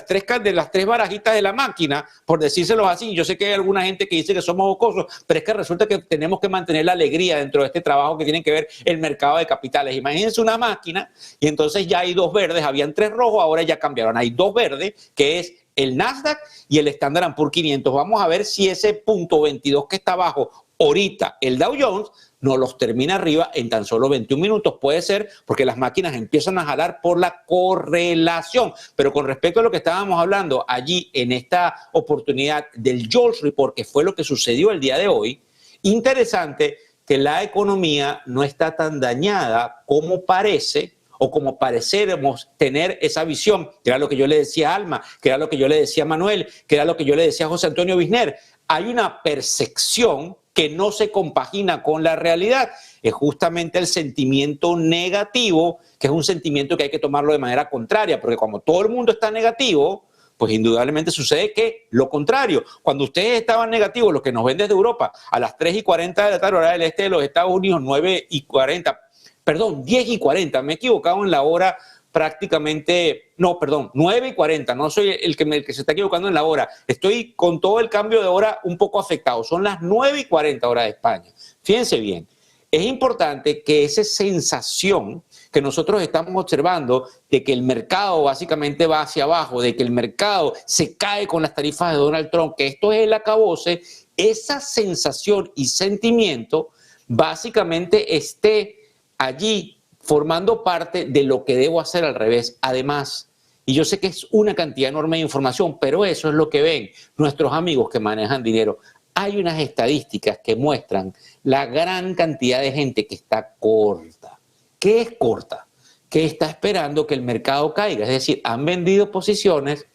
tres barajitas de la máquina, por decírselos así. Yo sé que hay alguna gente que dice que somos jocosos, pero es que resulta que tenemos que mantener la alegría dentro de este trabajo que tiene que ver el mercado de capitales. Imagínense una máquina y entonces ya hay dos verdes, habían tres rojos, ahora ya cambiaron. Hay dos verdes, que es el Nasdaq y el Standard & Poor's 500. Vamos a ver si ese punto 22 que está abajo ahorita, el Dow Jones, no los termina arriba en tan solo 21 minutos. Puede ser porque las máquinas empiezan a jalar por la correlación. Pero con respecto a lo que estábamos hablando allí en esta oportunidad del JOLTS Report, que fue lo que sucedió el día de hoy, interesante que la economía no está tan dañada como parece o como parecemos tener esa visión, que era lo que yo le decía a Alma, que era lo que yo le decía a Manuel, que era lo que yo le decía a José Antonio Bisner. Hay una percepción que no se compagina con la realidad. Es justamente el sentimiento negativo, que es un sentimiento que hay que tomarlo de manera contraria, porque como todo el mundo está negativo, pues indudablemente sucede que lo contrario. Cuando ustedes estaban negativos, los que nos ven desde Europa, a las 3:40 de la tarde, hora del este de los Estados Unidos, 10:40, me he equivocado en la hora prácticamente, 9:40, no soy el que se está equivocando en la hora, estoy con todo el cambio de hora un poco afectado, son las 9:40 hora de España. Fíjense bien, es importante que esa sensación que nosotros estamos observando de que el mercado básicamente va hacia abajo, de que el mercado se cae con las tarifas de Donald Trump, que esto es el acabose, esa sensación y sentimiento básicamente esté allí formando parte de lo que debo hacer al revés. Además, y yo sé que es una cantidad enorme de información, pero eso es lo que ven nuestros amigos que manejan dinero. Hay unas estadísticas que muestran la gran cantidad de gente que está corta. ¿Qué es corta? Que está esperando que el mercado caiga. Es decir, han vendido posiciones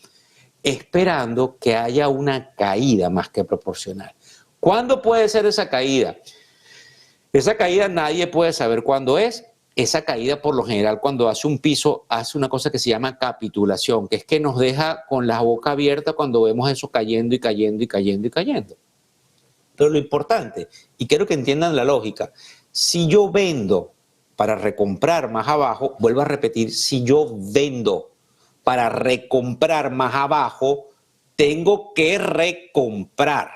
esperando que haya una caída más que proporcional. ¿Cuándo puede ser esa caída? Esa caída nadie puede saber cuándo es. Esa caída, por lo general, cuando hace un piso, hace una cosa que se llama capitulación, que es que nos deja con la boca abierta cuando vemos eso cayendo y cayendo y cayendo y cayendo. Pero lo importante, y quiero que entiendan la lógica, si yo vendo para recomprar más abajo, vuelvo a repetir, si yo vendo para recomprar más abajo, tengo que recomprar.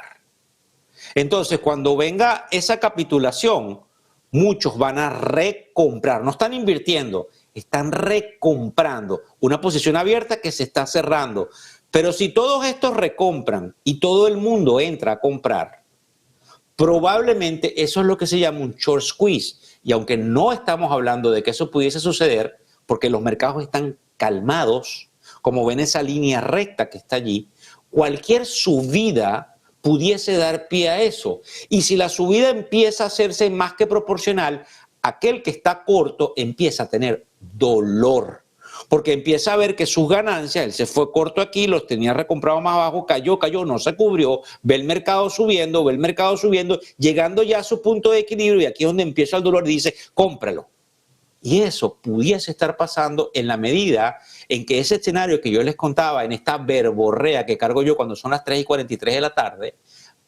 Entonces, cuando venga esa capitulación, muchos van a recomprar, no están invirtiendo, están recomprando una posición abierta que se está cerrando. Pero si todos estos recompran y todo el mundo entra a comprar, probablemente eso es lo que se llama un short squeeze. Y aunque no estamos hablando de que eso pudiese suceder, porque los mercados están calmados, como ven esa línea recta que está allí, cualquier subida pudiese dar pie a eso. Y si la subida empieza a hacerse más que proporcional, aquel que está corto empieza a tener dolor, porque empieza a ver que sus ganancias, él se fue corto aquí, los tenía recomprados más abajo, cayó, no se cubrió, ve el mercado subiendo, llegando ya a su punto de equilibrio, y aquí es donde empieza el dolor y dice, cómpralo. Y eso pudiese estar pasando en la medida en que ese escenario que yo les contaba, en esta verborrea que cargo yo cuando son las 3:43 de la tarde,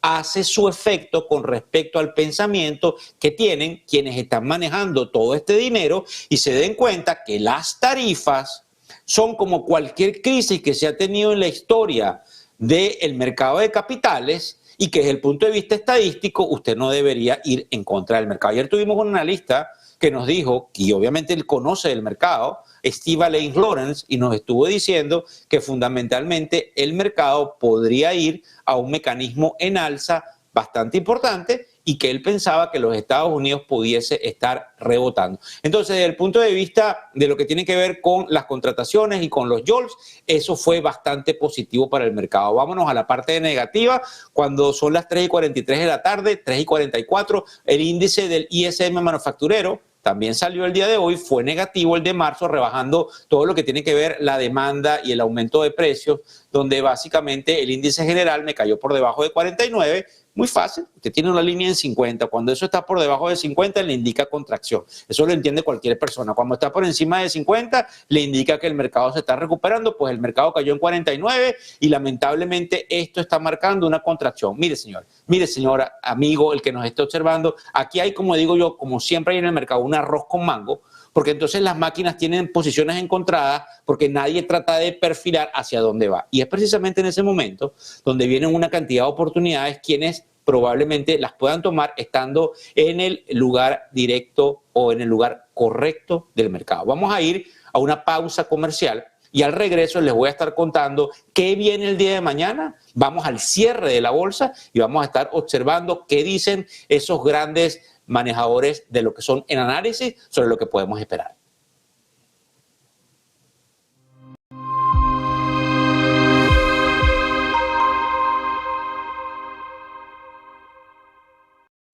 hace su efecto con respecto al pensamiento que tienen quienes están manejando todo este dinero y se den cuenta que las tarifas son como cualquier crisis que se ha tenido en la historia del mercado de capitales y que desde el punto de vista estadístico usted no debería ir en contra del mercado. Ayer tuvimos un analista que nos dijo, y obviamente él conoce el mercado, Steve Alain Lawrence, y nos estuvo diciendo que fundamentalmente el mercado podría ir a un mecanismo en alza bastante importante y que él pensaba que los Estados Unidos pudiese estar rebotando. Entonces, desde el punto de vista de lo que tiene que ver con las contrataciones y con los JOLTS, eso fue bastante positivo para el mercado. Vámonos a la parte negativa, cuando son las 3:43 de la tarde, 3:44, el índice del ISM manufacturero también salió el día de hoy, fue negativo el de marzo, rebajando todo lo que tiene que ver la demanda y el aumento de precios, donde básicamente el índice general me cayó por debajo de 49. Muy fácil, usted tiene una línea en 50, cuando eso está por debajo de 50 le indica contracción, eso lo entiende cualquier persona. Cuando está por encima de 50 le indica que el mercado se está recuperando, pues el mercado cayó en 49 y lamentablemente esto está marcando una contracción. Mire señor, mire señora, amigo, el que nos esté observando, aquí hay, como digo yo, como siempre hay en el mercado, un arroz con mango, porque entonces las máquinas tienen posiciones encontradas porque nadie trata de perfilar hacia dónde va. Y es precisamente en ese momento donde vienen una cantidad de oportunidades quienes probablemente las puedan tomar estando en el lugar directo o en el lugar correcto del mercado. Vamos a ir a una pausa comercial y al regreso les voy a estar contando qué viene el día de mañana. Vamos al cierre de la bolsa y vamos a estar observando qué dicen esos grandes manejadores de lo que son en análisis sobre lo que podemos esperar.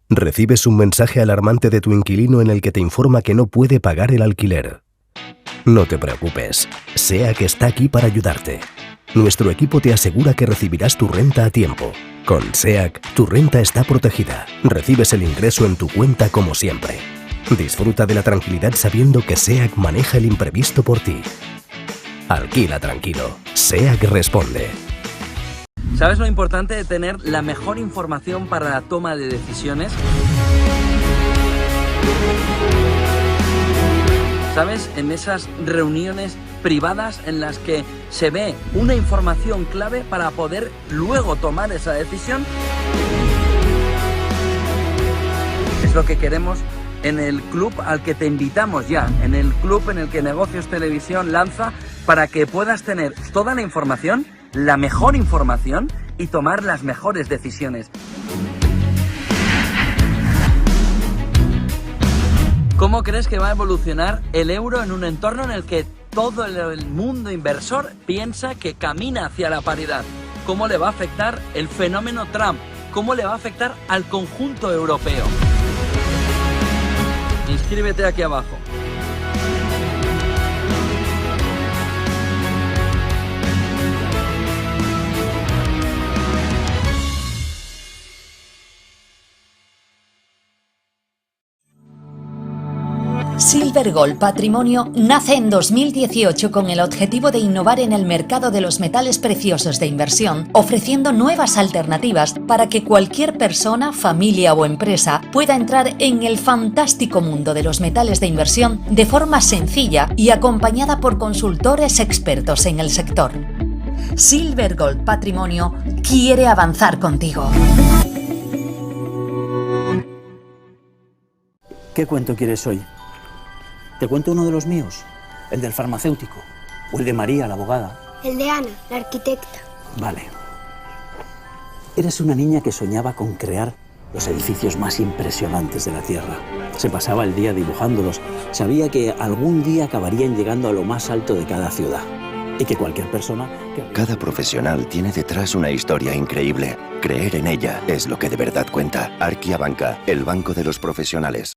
Recibes un mensaje alarmante de tu inquilino en el que te informa que no puede pagar el alquiler. No te preocupes, SEAC está aquí para ayudarte. Nuestro equipo te asegura que recibirás tu renta a tiempo. Con SEAC, tu renta está protegida. Recibes el ingreso en tu cuenta como siempre. Disfruta de la tranquilidad sabiendo que SEAC maneja el imprevisto por ti. Alquila tranquilo. SEAC responde. ¿Sabes lo importante de tener la mejor información para la toma de decisiones? ¿Sabes? En esas reuniones privadas en las que se ve una información clave para poder luego tomar esa decisión. Es lo que queremos en el club al que te invitamos ya, en el club en el que Negocios Televisión lanza para que puedas tener toda la información, la mejor información y tomar las mejores decisiones. ¿Cómo crees que va a evolucionar el euro en un entorno en el que todo el mundo inversor piensa que camina hacia la paridad? ¿Cómo le va a afectar el fenómeno Trump? ¿Cómo le va a afectar al conjunto europeo? Inscríbete aquí abajo. Silver Gold Patrimonio nace en 2018 con el objetivo de innovar en el mercado de los metales preciosos de inversión, ofreciendo nuevas alternativas para que cualquier persona, familia o empresa pueda entrar en el fantástico mundo de los metales de inversión de forma sencilla y acompañada por consultores expertos en el sector. Silver Gold Patrimonio quiere avanzar contigo. ¿Qué cuento quieres hoy? ¿Te cuento uno de los míos? ¿El del farmacéutico? ¿O el de María, la abogada? El de Ana, la arquitecta. Vale. Eres una niña que soñaba con crear los edificios más impresionantes de la Tierra. Se pasaba el día dibujándolos. Sabía que algún día acabarían llegando a lo más alto de cada ciudad. y que cualquier persona... Cada profesional tiene detrás una historia increíble. Creer en ella es lo que de verdad cuenta. Arkia Banca, el banco de los profesionales.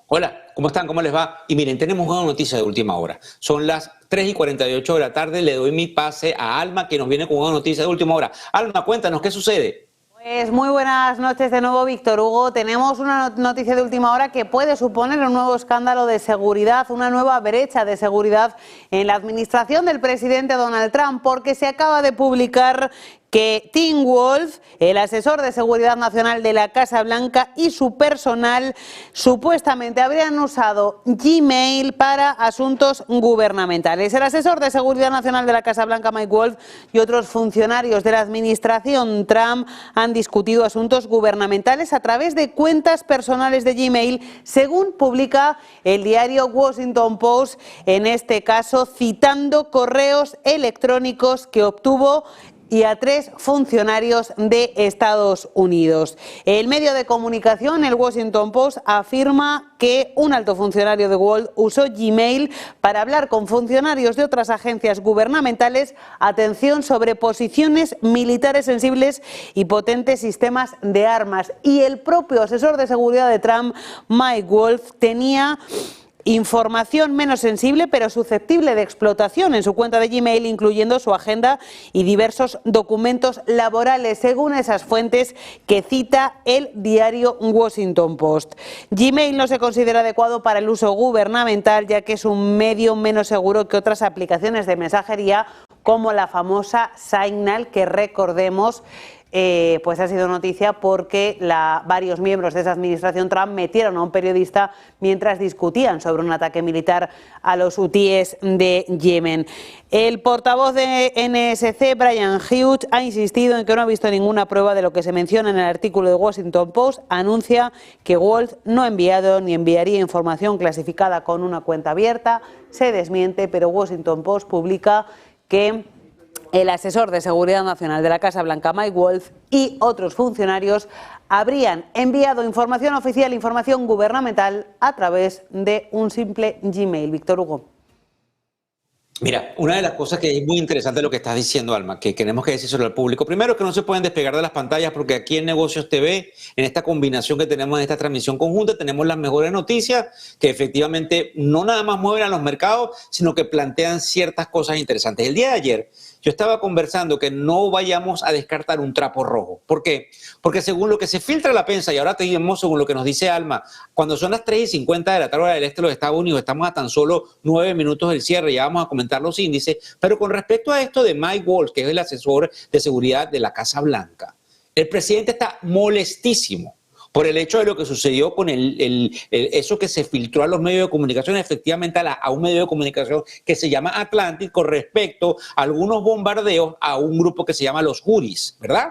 Hola, ¿cómo están? ¿Cómo les va? Y miren, tenemos una noticia de última hora. Son las 3:48 de la tarde. Le doy mi pase a Alma, que nos viene con una noticia de última hora. Alma, cuéntanos, ¿qué sucede? Pues muy buenas noches de nuevo, Víctor Hugo. Tenemos una noticia de última hora que puede suponer un nuevo escándalo de seguridad, una nueva brecha de seguridad en la administración del presidente Donald Trump, porque se acaba de publicar que Tim Wolf, el asesor de seguridad nacional de la Casa Blanca, y su personal supuestamente habrían usado Gmail para asuntos gubernamentales. El asesor de seguridad nacional de la Casa Blanca, Mike Wolf, y otros funcionarios de la administración Trump han discutido asuntos gubernamentales a través de cuentas personales de Gmail, según publica el diario Washington Post, en este caso citando correos electrónicos que obtuvo y a 3 funcionarios de Estados Unidos. El medio de comunicación, el Washington Post, afirma que un alto funcionario de Wolf usó Gmail para hablar con funcionarios de otras agencias gubernamentales, atención, sobre posiciones militares sensibles y potentes sistemas de armas. Y el propio asesor de seguridad de Trump, Mike Wolf, tenía información menos sensible pero susceptible de explotación en su cuenta de Gmail, incluyendo su agenda y diversos documentos laborales, según esas fuentes que cita el diario Washington Post. Gmail no se considera adecuado para el uso gubernamental, ya que es un medio menos seguro que otras aplicaciones de mensajería, como la famosa Signal, que recordemos pues ha sido noticia porque varios miembros de esa administración Trump metieron a un periodista mientras discutían sobre un ataque militar a los hutíes de Yemen. El portavoz de NSC, Brian Hughes, ha insistido en que no ha visto ninguna prueba de lo que se menciona en el artículo de Washington Post. Anuncia que Wolf no ha enviado ni enviaría información clasificada con una cuenta abierta. Se desmiente, pero Washington Post publica que el asesor de seguridad nacional de la Casa Blanca, Mike Wolf, y otros funcionarios habrían enviado información oficial, información gubernamental, a través de un simple Gmail. Víctor Hugo. Mira, una de las cosas que es muy interesante lo que estás diciendo, Alma, que queremos que decir sobre el público. Primero, es que no se pueden despegar de las pantallas, porque aquí en Negocios TV, en esta combinación que tenemos en esta transmisión conjunta, tenemos las mejores noticias que efectivamente no nada más mueven a los mercados, sino que plantean ciertas cosas interesantes. El día de ayer yo estaba conversando que no vayamos a descartar un trapo rojo. ¿Por qué? Porque según lo que se filtra la prensa, y ahora tenemos según lo que nos dice Alma, cuando son las 3:50 de la tarde hora del este de los Estados Unidos, estamos a tan solo 9 minutos del cierre, ya vamos a comentar los índices, pero con respecto a esto de Mike Wolf, que es el asesor de seguridad de la Casa Blanca, el presidente está molestísimo por el hecho de lo que sucedió con eso que se filtró a los medios de comunicación, efectivamente a un medio de comunicación que se llama Atlantic, con respecto a algunos bombardeos a un grupo que se llama los Houthis, ¿verdad?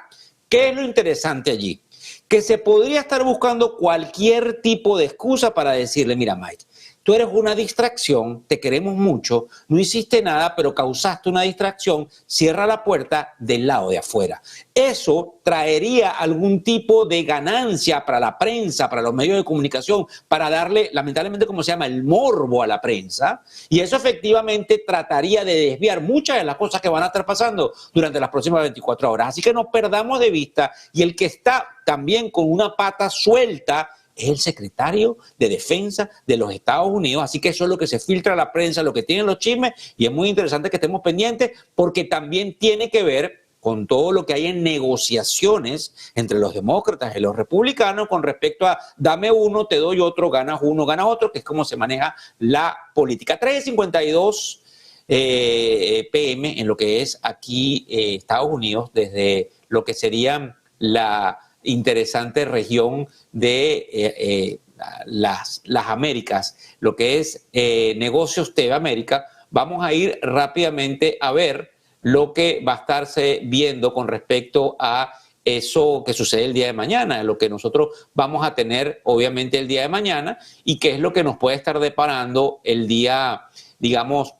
¿Qué es lo interesante allí? Que se podría estar buscando cualquier tipo de excusa para decirle, mira, Mike, tú eres una distracción, te queremos mucho, no hiciste nada, pero causaste una distracción, cierra la puerta del lado de afuera. Eso traería algún tipo de ganancia para la prensa, para los medios de comunicación, para darle, lamentablemente, como se llama, el morbo a la prensa, y eso efectivamente trataría de desviar muchas de las cosas que van a estar pasando durante las próximas 24 horas. Así que no perdamos de vista, y el que está también con una pata suelta es el secretario de Defensa de los Estados Unidos. Así que eso es lo que se filtra a la prensa, lo que tienen los chismes, y es muy interesante que estemos pendientes porque también tiene que ver con todo lo que hay en negociaciones entre los demócratas y los republicanos con respecto a dame uno, te doy otro, ganas uno, ganas otro, que es como se maneja la política. 3:52 p.m. en lo que es aquí Estados Unidos, desde lo que sería la interesante región de las Américas, lo que es Negocios TV América. Vamos a ir rápidamente a ver lo que va a estarse viendo con respecto a eso que sucede el día de mañana, lo que nosotros vamos a tener obviamente el día de mañana y qué es lo que nos puede estar deparando el día, digamos,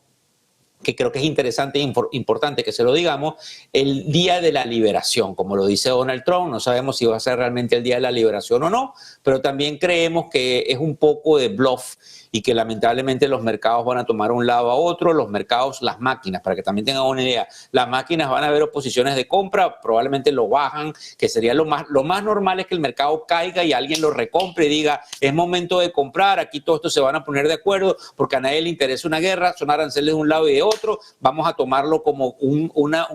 que creo que es interesante e importante que se lo digamos, el día de la liberación, como lo dice Donald Trump. No sabemos si va a ser realmente el día de la liberación o no, pero también creemos que es un poco de bluff y que lamentablemente los mercados van a tomar un lado a otro. Los mercados, las máquinas, para que también tengan una idea, las máquinas van a ver oposiciones de compra, probablemente lo bajan, que sería lo más normal es que el mercado caiga y alguien lo recompre y diga, es momento de comprar, aquí todo esto se van a poner de acuerdo porque a nadie le interesa una guerra, son aranceles de un lado y de otro, vamos a tomarlo como un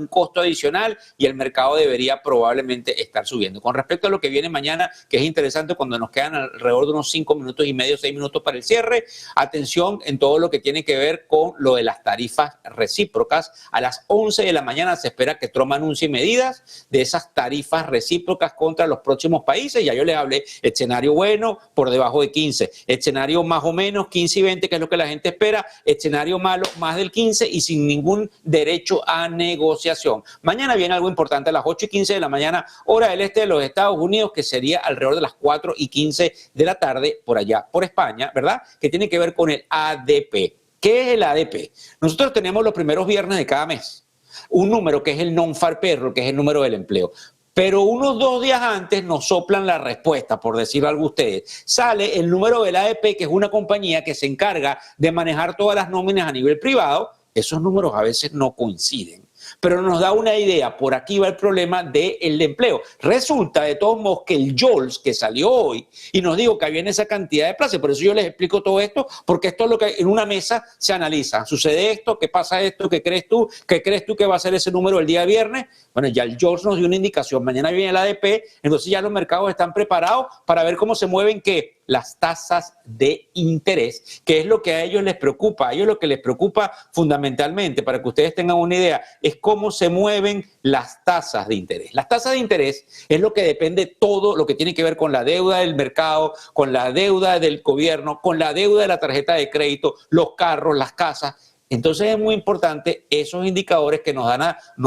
costo adicional y el mercado debería probablemente estar subiendo. Con respecto a lo que viene mañana, que es interesante cuando nos quedan alrededor de unos 5 minutos y medio, 6 minutos para el cierre, atención en todo lo que tiene que ver con lo de las tarifas recíprocas. A las 11 de la mañana se espera que Trump anuncie medidas de esas tarifas recíprocas contra los próximos países. Ya yo les hablé, escenario bueno, por debajo de 15, escenario más o menos 15 y 20, que es lo que la gente espera, escenario malo, más del 15 y sin ningún derecho a negociación. Mañana viene algo importante a las 8 y 15 de la mañana, hora del este de los Estados Unidos, que sería alrededor de las 4 y 15 de la tarde, por allá, por España, ¿verdad? Que tiene que ver con el ADP. ¿Qué es el ADP? Nosotros tenemos los primeros viernes de cada mes un número que es el non-farm payroll, que es el número del empleo. Pero unos 2 días antes nos soplan la respuesta, por decir algo ustedes. Sale el número del ADP, que es una compañía que se encarga de manejar todas las nóminas a nivel privado. Esos números a veces no coinciden, pero nos da una idea. Por aquí va el problema del empleo. Resulta de todos modos que el JOLTS, que salió hoy y nos dijo que había esa cantidad de plazas, por eso yo les explico todo esto, porque esto es lo que en una mesa se analiza. Sucede esto, ¿qué pasa esto? ¿Qué crees tú? ¿Qué crees tú que va a ser ese número el día viernes? Bueno, ya el JOLTS nos dio una indicación. Mañana viene el ADP, entonces ya los mercados están preparados para ver cómo se mueven ¿qué? Las tasas de interés, que es lo que a ellos les preocupa. A ellos lo que les preocupa fundamentalmente, para que ustedes tengan una idea, es cómo se mueven las tasas de interés. Las tasas de interés es lo que depende todo lo que tiene que ver con la deuda del mercado, con la deuda del gobierno, con la deuda de la tarjeta de crédito, los carros, las casas. Entonces es muy importante esos indicadores que nos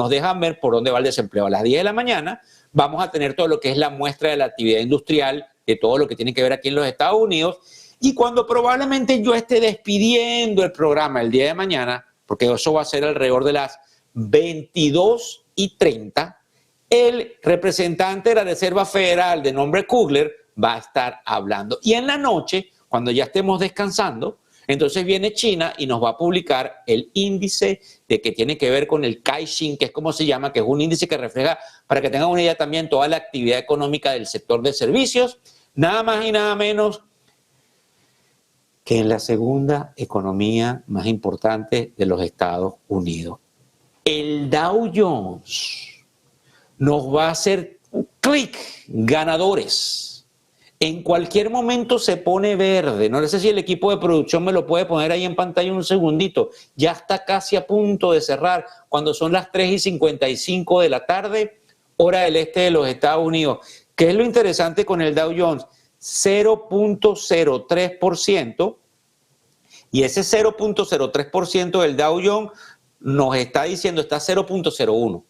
dejan ver por dónde va el desempleo. A las 10 de la mañana vamos a tener todo lo que es la muestra de la actividad industrial, de todo lo que tiene que ver aquí en los Estados Unidos. Y cuando probablemente yo esté despidiendo el programa el día de mañana, porque eso va a ser alrededor de las 22:30, el representante de la Reserva Federal de nombre Kugler va a estar hablando. Y en la noche, cuando ya estemos descansando, entonces viene China y nos va a publicar el índice de que tiene que ver con el Caixin, que es como se llama, que es un índice que refleja, para que tengan una idea también, toda la actividad económica del sector de servicios, nada más y nada menos que en la segunda economía más importante de los Estados Unidos. El Dow Jones nos va a hacer un clic ganadores. En cualquier momento se pone verde. No sé si el equipo de producción me lo puede poner ahí en pantalla un segundito. Ya está casi a punto de cerrar cuando son las 3:55 de la tarde, hora del este de los Estados Unidos. ¿Qué es lo interesante con el Dow Jones? 0.03%. Y ese 0.03% del Dow Jones nos está diciendo, está 0.01.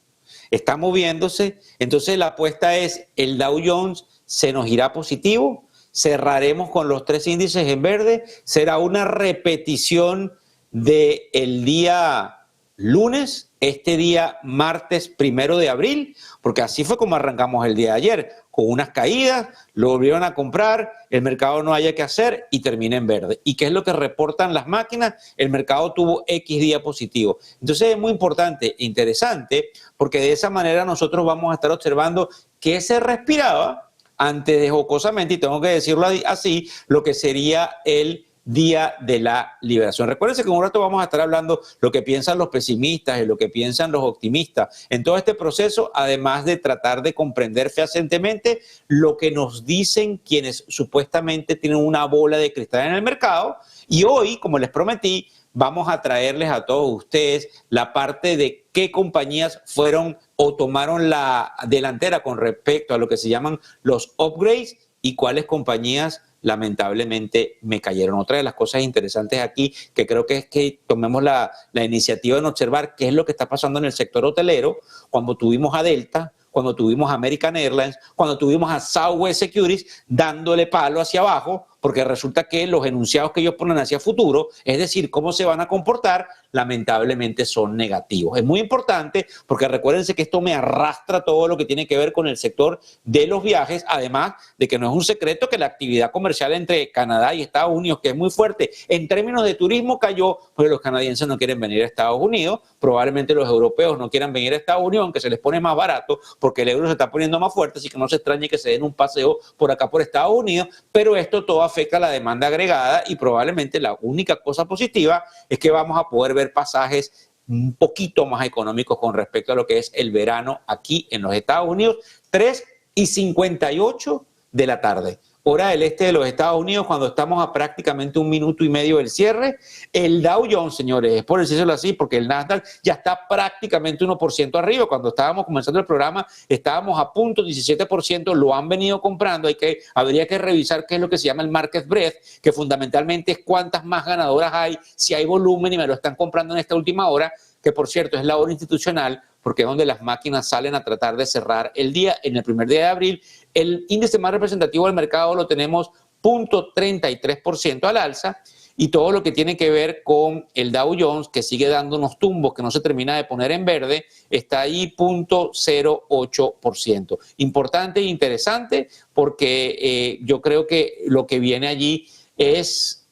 Está moviéndose. Entonces la apuesta es, el Dow Jones se nos irá positivo, cerraremos con los 3 índices en verde, será una repetición del día lunes, este día martes 1 de abril, porque así fue como arrancamos el día de ayer, con unas caídas, lo volvieron a comprar, el mercado no haya que hacer y termina en verde. ¿Y qué es lo que reportan las máquinas? El mercado tuvo X día positivo. Entonces es muy importante e interesante, porque de esa manera nosotros vamos a estar observando qué se respiraba antes de jocosamente, y tengo que decirlo así, lo que sería el día de la liberación. Recuérdense que en un rato vamos a estar hablando lo que piensan los pesimistas y lo que piensan los optimistas en todo este proceso, además de tratar de comprender fehacientemente lo que nos dicen quienes supuestamente tienen una bola de cristal en el mercado. Y hoy, como les prometí, vamos a traerles a todos ustedes la parte de qué compañías fueron o tomaron la delantera con respecto a lo que se llaman los upgrades y cuáles compañías lamentablemente me cayeron. Otra de las cosas interesantes aquí que creo que es que tomemos la iniciativa de observar qué es lo que está pasando en el sector hotelero cuando tuvimos a Delta, cuando tuvimos a American Airlines, cuando tuvimos a Southwest Securities dándole palo hacia abajo, porque resulta que los enunciados que ellos ponen hacia futuro, es decir, cómo se van a comportar, lamentablemente son negativos. Es muy importante porque recuérdense que esto me arrastra todo lo que tiene que ver con el sector de los viajes, además de que no es un secreto que la actividad comercial entre Canadá y Estados Unidos, que es muy fuerte en términos de turismo, cayó, porque los canadienses no quieren venir a Estados Unidos, probablemente los europeos no quieran venir a Estados Unidos, aunque se les pone más barato, porque el euro se está poniendo más fuerte, así que no se extrañe que se den un paseo por acá por Estados Unidos, pero esto todo afecta a la demanda agregada y probablemente la única cosa positiva es que vamos a poder ver pasajes un poquito más económicos con respecto a lo que es el verano aquí en los Estados Unidos, 3:58 de la tarde. Hora del este de los Estados Unidos, cuando estamos a prácticamente 1 minuto y medio del cierre. El Dow Jones, señores, es por decirlo así, porque el Nasdaq ya está prácticamente 1% arriba. Cuando estábamos comenzando el programa, estábamos a 0.17%, lo han venido comprando. Habría que revisar qué es lo que se llama el market breadth, que fundamentalmente es cuántas más ganadoras hay, si hay volumen y me lo están comprando en esta última hora, que por cierto es la hora institucional, porque es donde las máquinas salen a tratar de cerrar el día. En el primer día de abril, el índice más representativo del mercado lo tenemos 0.33% al alza, y todo lo que tiene que ver con el Dow Jones, que sigue dando unos tumbos que no se termina de poner en verde, está ahí 0.08%. Importante e interesante porque yo creo que lo que viene allí es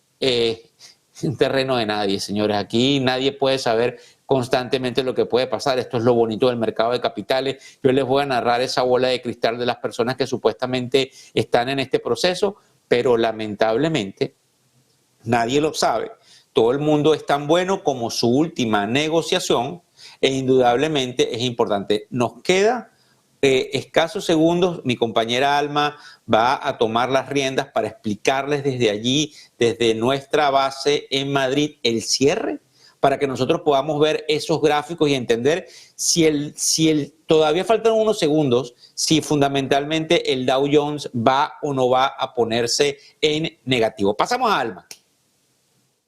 un terreno de nadie, señores. Aquí nadie puede saber constantemente lo que puede pasar. Esto es lo bonito del mercado de capitales. Yo les voy a narrar esa bola de cristal de las personas que supuestamente están en este proceso, pero lamentablemente nadie lo sabe. Todo el mundo es tan bueno como su última negociación e indudablemente es importante. Nos queda escasos segundos. Mi compañera Alma va a tomar las riendas para explicarles desde allí, desde nuestra base en Madrid, el cierre, para que nosotros podamos ver esos gráficos y entender todavía faltan unos segundos, si fundamentalmente el Dow Jones va o no va a ponerse en negativo. Pasamos a Alma.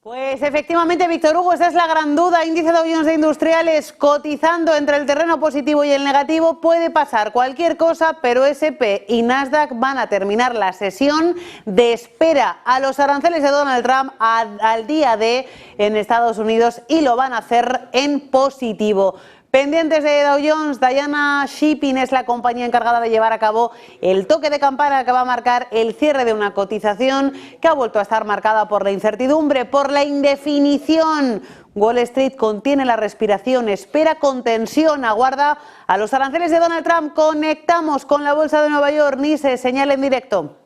Pues efectivamente, Víctor Hugo, esa es la gran duda. Índice Dow Jones de Industriales cotizando entre el terreno positivo y el negativo. Puede pasar cualquier cosa, pero S&P y Nasdaq van a terminar la sesión de espera a los aranceles de Donald Trump al día D en Estados Unidos, y lo van a hacer en positivo. Pendientes de Dow Jones, Diana Shipping es la compañía encargada de llevar a cabo el toque de campana que va a marcar el cierre de una cotización que ha vuelto a estar marcada por la incertidumbre, por la indefinición. Wall Street contiene la respiración, espera con tensión, aguarda a los aranceles de Donald Trump. Conectamos con la Bolsa de Nueva York, Nise, señal en directo.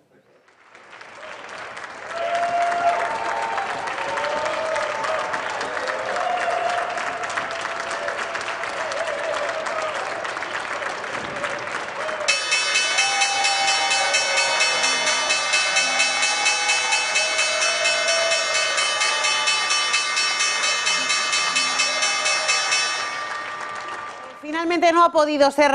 Finalmente no ha podido ser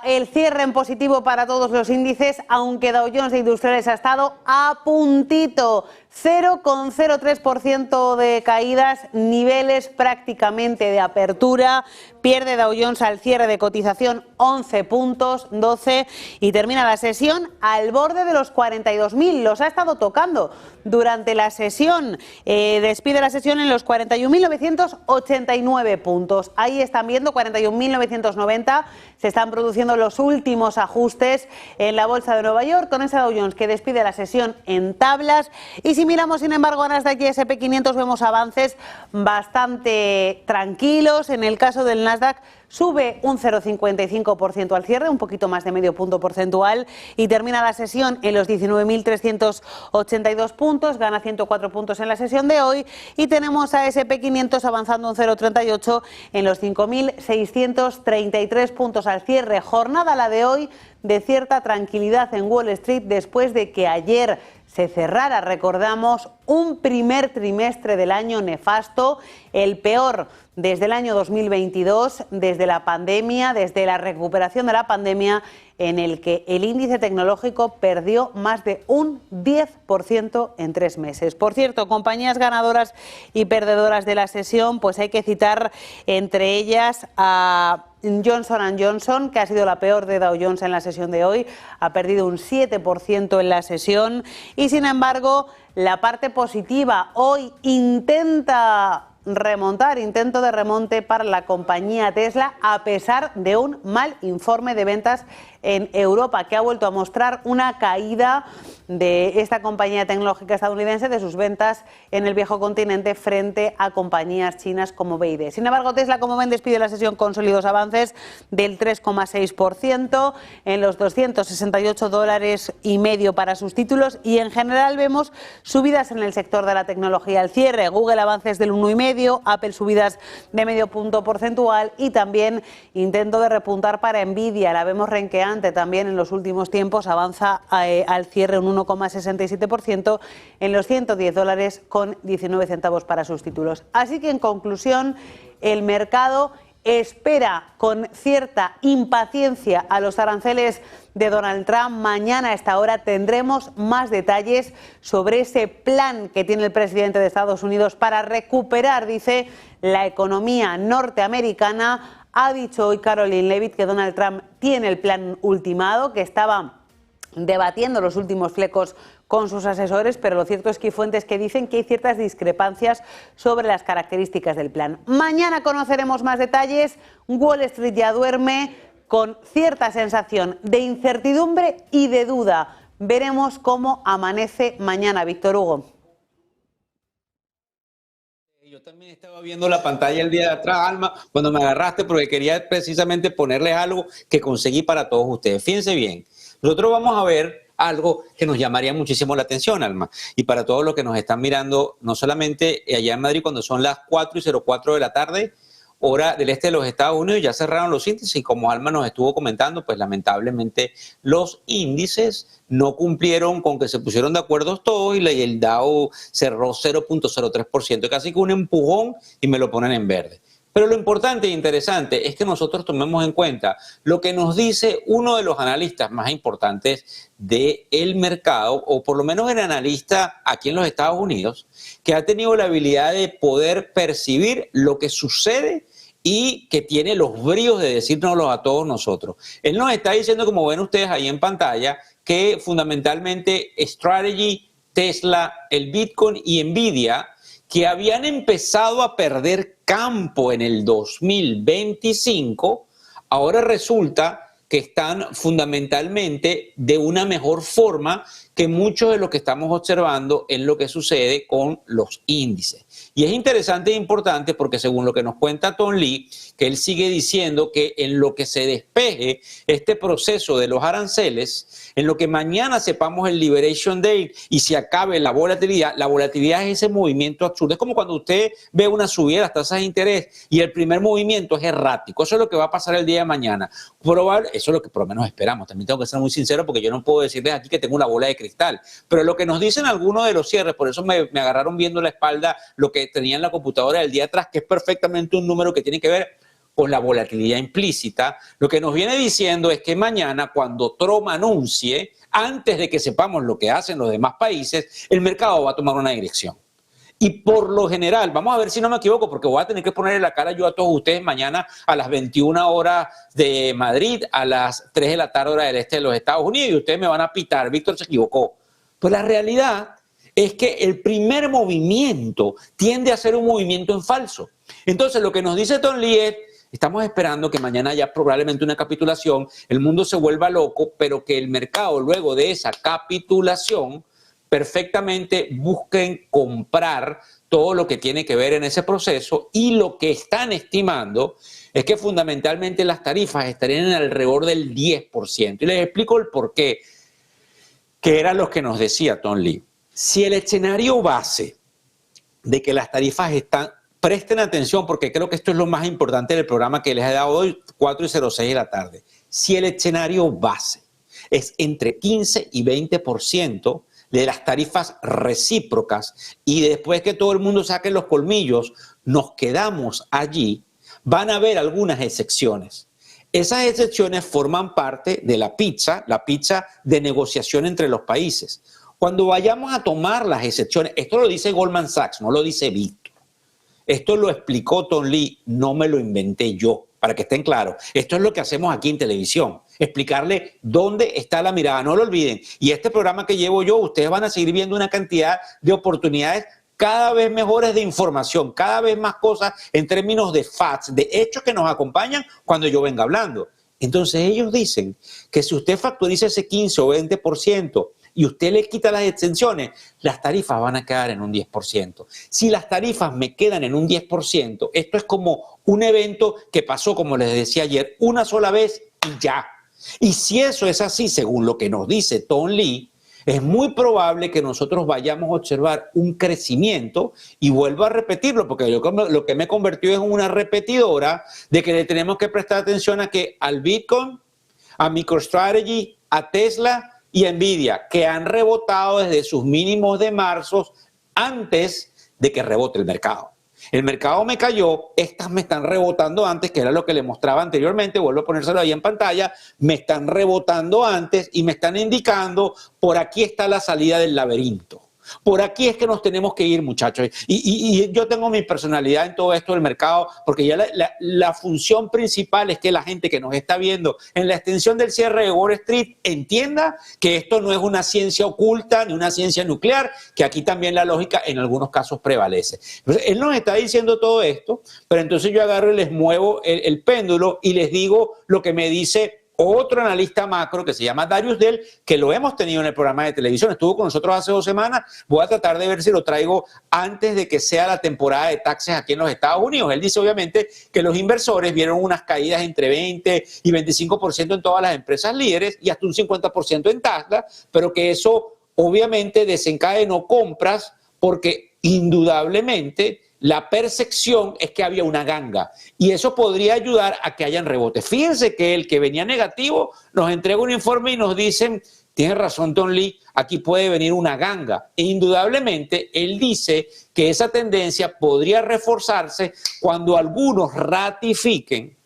el cierre en positivo para todos los índices, aunque Dow Jones de Industriales ha estado a puntito. 0,03% de caídas, niveles prácticamente de apertura. Pierde Dow Jones al cierre de cotización 11 puntos, 12, y termina la sesión al borde de los 42.000. Los ha estado tocando durante la sesión. Despide la sesión en los 41.989 puntos. Ahí están viendo 41.990. Se están produciendo los últimos ajustes en la Bolsa de Nueva York, con ese Dow Jones que despide la sesión en tablas. Y si miramos, sin embargo, a Nasdaq y S&P 500, vemos avances bastante tranquilos. En el caso del Nasdaq, sube un 0,55% al cierre, un poquito más de medio punto porcentual, y termina la sesión en los 19.382 puntos, gana 104 puntos en la sesión de hoy, y tenemos a S&P 500 avanzando un 0,38 en los 5.633 puntos al cierre. Jornada la de hoy de cierta tranquilidad en Wall Street después de que ayer se cerrara, recordamos, un primer trimestre del año nefasto, el peor desde el año 2022, desde la pandemia, desde la recuperación de la pandemia, en el que el índice tecnológico perdió más de un 10% en 3 meses. Por cierto, compañías ganadoras y perdedoras de la sesión, pues hay que citar entre ellas a Johnson & Johnson, que ha sido la peor de Dow Jones en la sesión de hoy, ha perdido un 7% en la sesión y, sin embargo, la parte positiva hoy intento de remonte para la compañía Tesla, a pesar de un mal informe de ventas en Europa, que ha vuelto a mostrar una caída de esta compañía tecnológica estadounidense, de sus ventas en el viejo continente frente a compañías chinas como BYD. Sin embargo, Tesla, como ven, despide la sesión con sólidos avances del 3,6% en los $268,5 para sus títulos, y en general vemos subidas en el sector de la tecnología al cierre. Google avances del 1,5%, Apple subidas de medio punto porcentual y también intento de repuntar para Nvidia. La vemos renqueante también en los últimos tiempos, avanza al cierre un 1,67% en los $110,19 para sus títulos. Así que, en conclusión, el mercado espera con cierta impaciencia a los aranceles de Donald Trump. Mañana a esta hora tendremos más detalles sobre ese plan que tiene el presidente de Estados Unidos para recuperar, dice, la economía norteamericana. Ha dicho hoy Caroline Leavitt que Donald Trump tiene el plan ultimado, que estaba debatiendo los últimos flecos con sus asesores, pero lo cierto es que hay fuentes que dicen que hay ciertas discrepancias sobre las características del plan. Mañana conoceremos más detalles. Wall Street ya duerme con cierta sensación de incertidumbre y de duda. Veremos cómo amanece mañana, Víctor Hugo. Yo también estaba viendo la pantalla el día de atrás, Alma, cuando me agarraste, porque quería precisamente ponerles algo que conseguí para todos ustedes. Fíjense bien, nosotros vamos a ver algo que nos llamaría muchísimo la atención, Alma, y para todos los que nos están mirando, no solamente allá en Madrid, cuando son las 4:04 de la tarde, hora del este de los Estados Unidos, ya cerraron los índices y, como Alma nos estuvo comentando, pues lamentablemente los índices no cumplieron con que se pusieron de acuerdo todos y el Dow cerró 0.03%, casi que un empujón, y me lo ponen en verde. Pero lo importante e interesante es que nosotros tomemos en cuenta lo que nos dice uno de los analistas más importantes del mercado, o por lo menos el analista aquí en los Estados Unidos, que ha tenido la habilidad de poder percibir lo que sucede y que tiene los bríos de decírnoslo a todos nosotros. Él nos está diciendo, como ven ustedes ahí en pantalla, que fundamentalmente Strategy, Tesla, el Bitcoin y Nvidia, que habían empezado a perder campo en el 2025, ahora resulta que están fundamentalmente de una mejor forma que muchos de lo que estamos observando en lo que sucede con los índices. Y es interesante e importante porque, según lo que nos cuenta Tom Lee, que él sigue diciendo que en lo que se despeje este proceso de los aranceles, en lo que mañana sepamos el Liberation Day y se acabe la volatilidad es ese movimiento absurdo. Es como cuando usted ve una subida de las tasas de interés y el primer movimiento es errático. Eso es lo que va a pasar el día de mañana. Eso es lo que por lo menos esperamos. También tengo que ser muy sincero porque yo no puedo decirles aquí que tengo una bola de cristal. Pero lo que nos dicen algunos de los cierres, por eso me agarraron viendo la espalda lo que tenía en la computadora del día atrás, que es perfectamente un número que tiene que ver con la volatilidad implícita. Lo que nos viene diciendo es que mañana, cuando Trump anuncie, antes de que sepamos lo que hacen los demás países, el mercado va a tomar una dirección. Y por lo general, vamos a ver si no me equivoco, porque voy a tener que ponerle la cara yo a todos ustedes mañana a las 21 horas de Madrid, a las 3 de la tarde hora del este de los Estados Unidos, y ustedes me van a pitar, Víctor se equivocó. Pues la realidad es que el primer movimiento tiende a ser un movimiento en falso. Entonces, lo que nos dice Tom Lee es: estamos esperando que mañana haya probablemente una capitulación, el mundo se vuelva loco, pero que el mercado, luego de esa capitulación, perfectamente busquen comprar todo lo que tiene que ver en ese proceso, y lo que están estimando es que fundamentalmente las tarifas estarían en alrededor del 10%. Y les explico el por qué, que era lo que nos decía Tom Lee. Si el escenario base de que las tarifas están, presten atención porque creo que esto es lo más importante del programa que les he dado hoy, 4:06 de la tarde. Si el escenario base es entre 15 y 20% de las tarifas recíprocas, y después que todo el mundo saque los colmillos, nos quedamos allí, van a haber algunas excepciones. Esas excepciones forman parte de la pizza de negociación entre los países. Cuando vayamos a tomar las excepciones, esto lo dice Goldman Sachs, no lo dice Víctor. Esto lo explicó Tom Lee, no me lo inventé yo. para que estén claros. Esto es lo que hacemos aquí en televisión, explicarle dónde está la mirada, no lo olviden. Y este programa que llevo yo, ustedes van a seguir viendo una cantidad de oportunidades cada vez mejores de información, cada vez más cosas en términos de facts, de hechos que nos acompañan cuando yo venga hablando. Entonces ellos dicen que si usted factoriza ese 15 o 20% y usted le quita las exenciones, las tarifas van a quedar en un 10%. Si las tarifas me quedan en un 10%, esto es como un evento que pasó, como les decía ayer, una sola vez y ya. Y si eso es así, según lo que nos dice Tom Lee, es muy probable que nosotros vayamos a observar un crecimiento, y vuelvo a repetirlo porque lo que me convirtió es una repetidora de que le tenemos que prestar atención al Bitcoin, a MicroStrategy, a Tesla y a Nvidia, que han rebotado desde sus mínimos de marzo antes de que rebote el mercado. El mercado me cayó, estas me están rebotando antes, que era lo que le mostraba anteriormente, vuelvo a ponérselo ahí en pantalla, me están rebotando antes y me están indicando, por aquí está la salida del laberinto. Por aquí es que nos tenemos que ir, muchachos. Y yo tengo mi personalidad en todo esto del mercado, porque ya la función principal es que la gente que nos está viendo en la extensión del cierre de Wall Street entienda que esto no es una ciencia oculta ni una ciencia nuclear, que aquí también la lógica en algunos casos prevalece. Entonces, él nos está diciendo todo esto, pero entonces yo agarro y les muevo el péndulo y les digo lo que me dice otro analista macro que se llama Darius Dell, que lo hemos tenido en el programa de televisión, estuvo con nosotros hace 2 semanas. Voy a tratar de ver si lo traigo antes de que sea la temporada de taxes aquí en los Estados Unidos. Él dice obviamente que los inversores vieron unas caídas entre 20 y 25% en todas las empresas líderes y hasta un 50% en Tesla, pero que eso obviamente desencadenó compras porque indudablemente la percepción es que había una ganga y eso podría ayudar a que hayan rebotes. Fíjense que el que venía negativo nos entrega un informe y nos dicen, tiene razón Tom Lee, aquí puede venir una ganga. E indudablemente él dice que esa tendencia podría reforzarse cuando algunos ratifiquen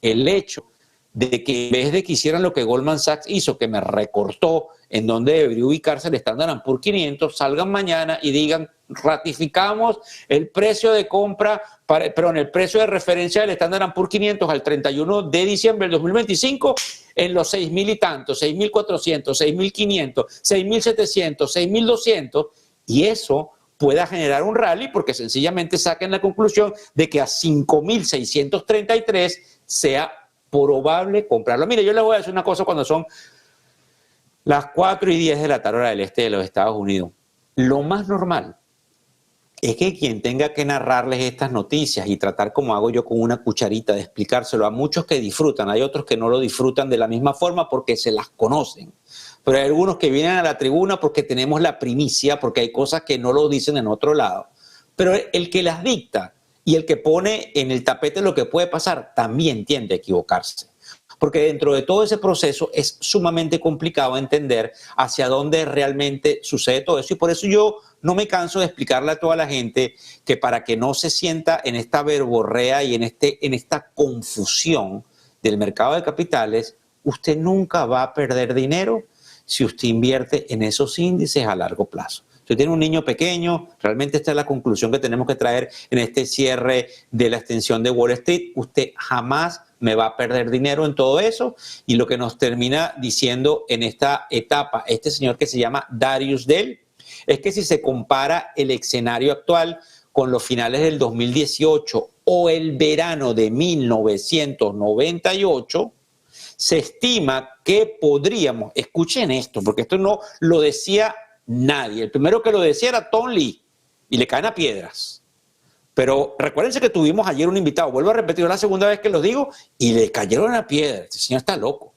el hecho de que en vez de que hicieran lo que Goldman Sachs hizo, que me recortó en donde debería ubicarse el Standard & Poor's 500, salgan mañana y digan, ratificamos el precio de compra, el precio de referencia del Standard & Poor's 500 al 31 de diciembre del 2025 en los 6.000 y tantos, 6.400, 6.500, 6.700, 6.200, y eso pueda generar un rally porque sencillamente saquen la conclusión de que a 5.633 sea probable comprarlo. Mire, yo les voy a decir una cosa cuando son las 4:10 de la tarde hora del este de los Estados Unidos. Lo más normal es que quien tenga que narrarles estas noticias y tratar como hago yo con una cucharita de explicárselo a muchos que disfrutan, hay otros que no lo disfrutan de la misma forma porque se las conocen, pero hay algunos que vienen a la tribuna porque tenemos la primicia, porque hay cosas que no lo dicen en otro lado, pero el que las dicta y el que pone en el tapete lo que puede pasar también tiende a equivocarse. Porque dentro de todo ese proceso es sumamente complicado entender hacia dónde realmente sucede todo eso. Y por eso yo no me canso de explicarle a toda la gente que para que no se sienta en esta verborrea y en esta confusión del mercado de capitales, usted nunca va a perder dinero si usted invierte en esos índices a largo plazo. Si usted tiene un niño pequeño, realmente esta es la conclusión que tenemos que traer en este cierre de la extensión de Wall Street. Usted jamás me va a perder dinero en todo eso, y lo que nos termina diciendo en esta etapa este señor que se llama Darius Dell es que si se compara el escenario actual con los finales del 2018 o el verano de 1998, se estima que podríamos, escuchen esto, porque esto no lo decía nadie, el primero que lo decía era Tom Lee y le caen a piedras. Pero recuérdense que tuvimos ayer un invitado, vuelvo a repetir, la segunda vez que lo digo, y le cayeron a piedra. Este señor está loco.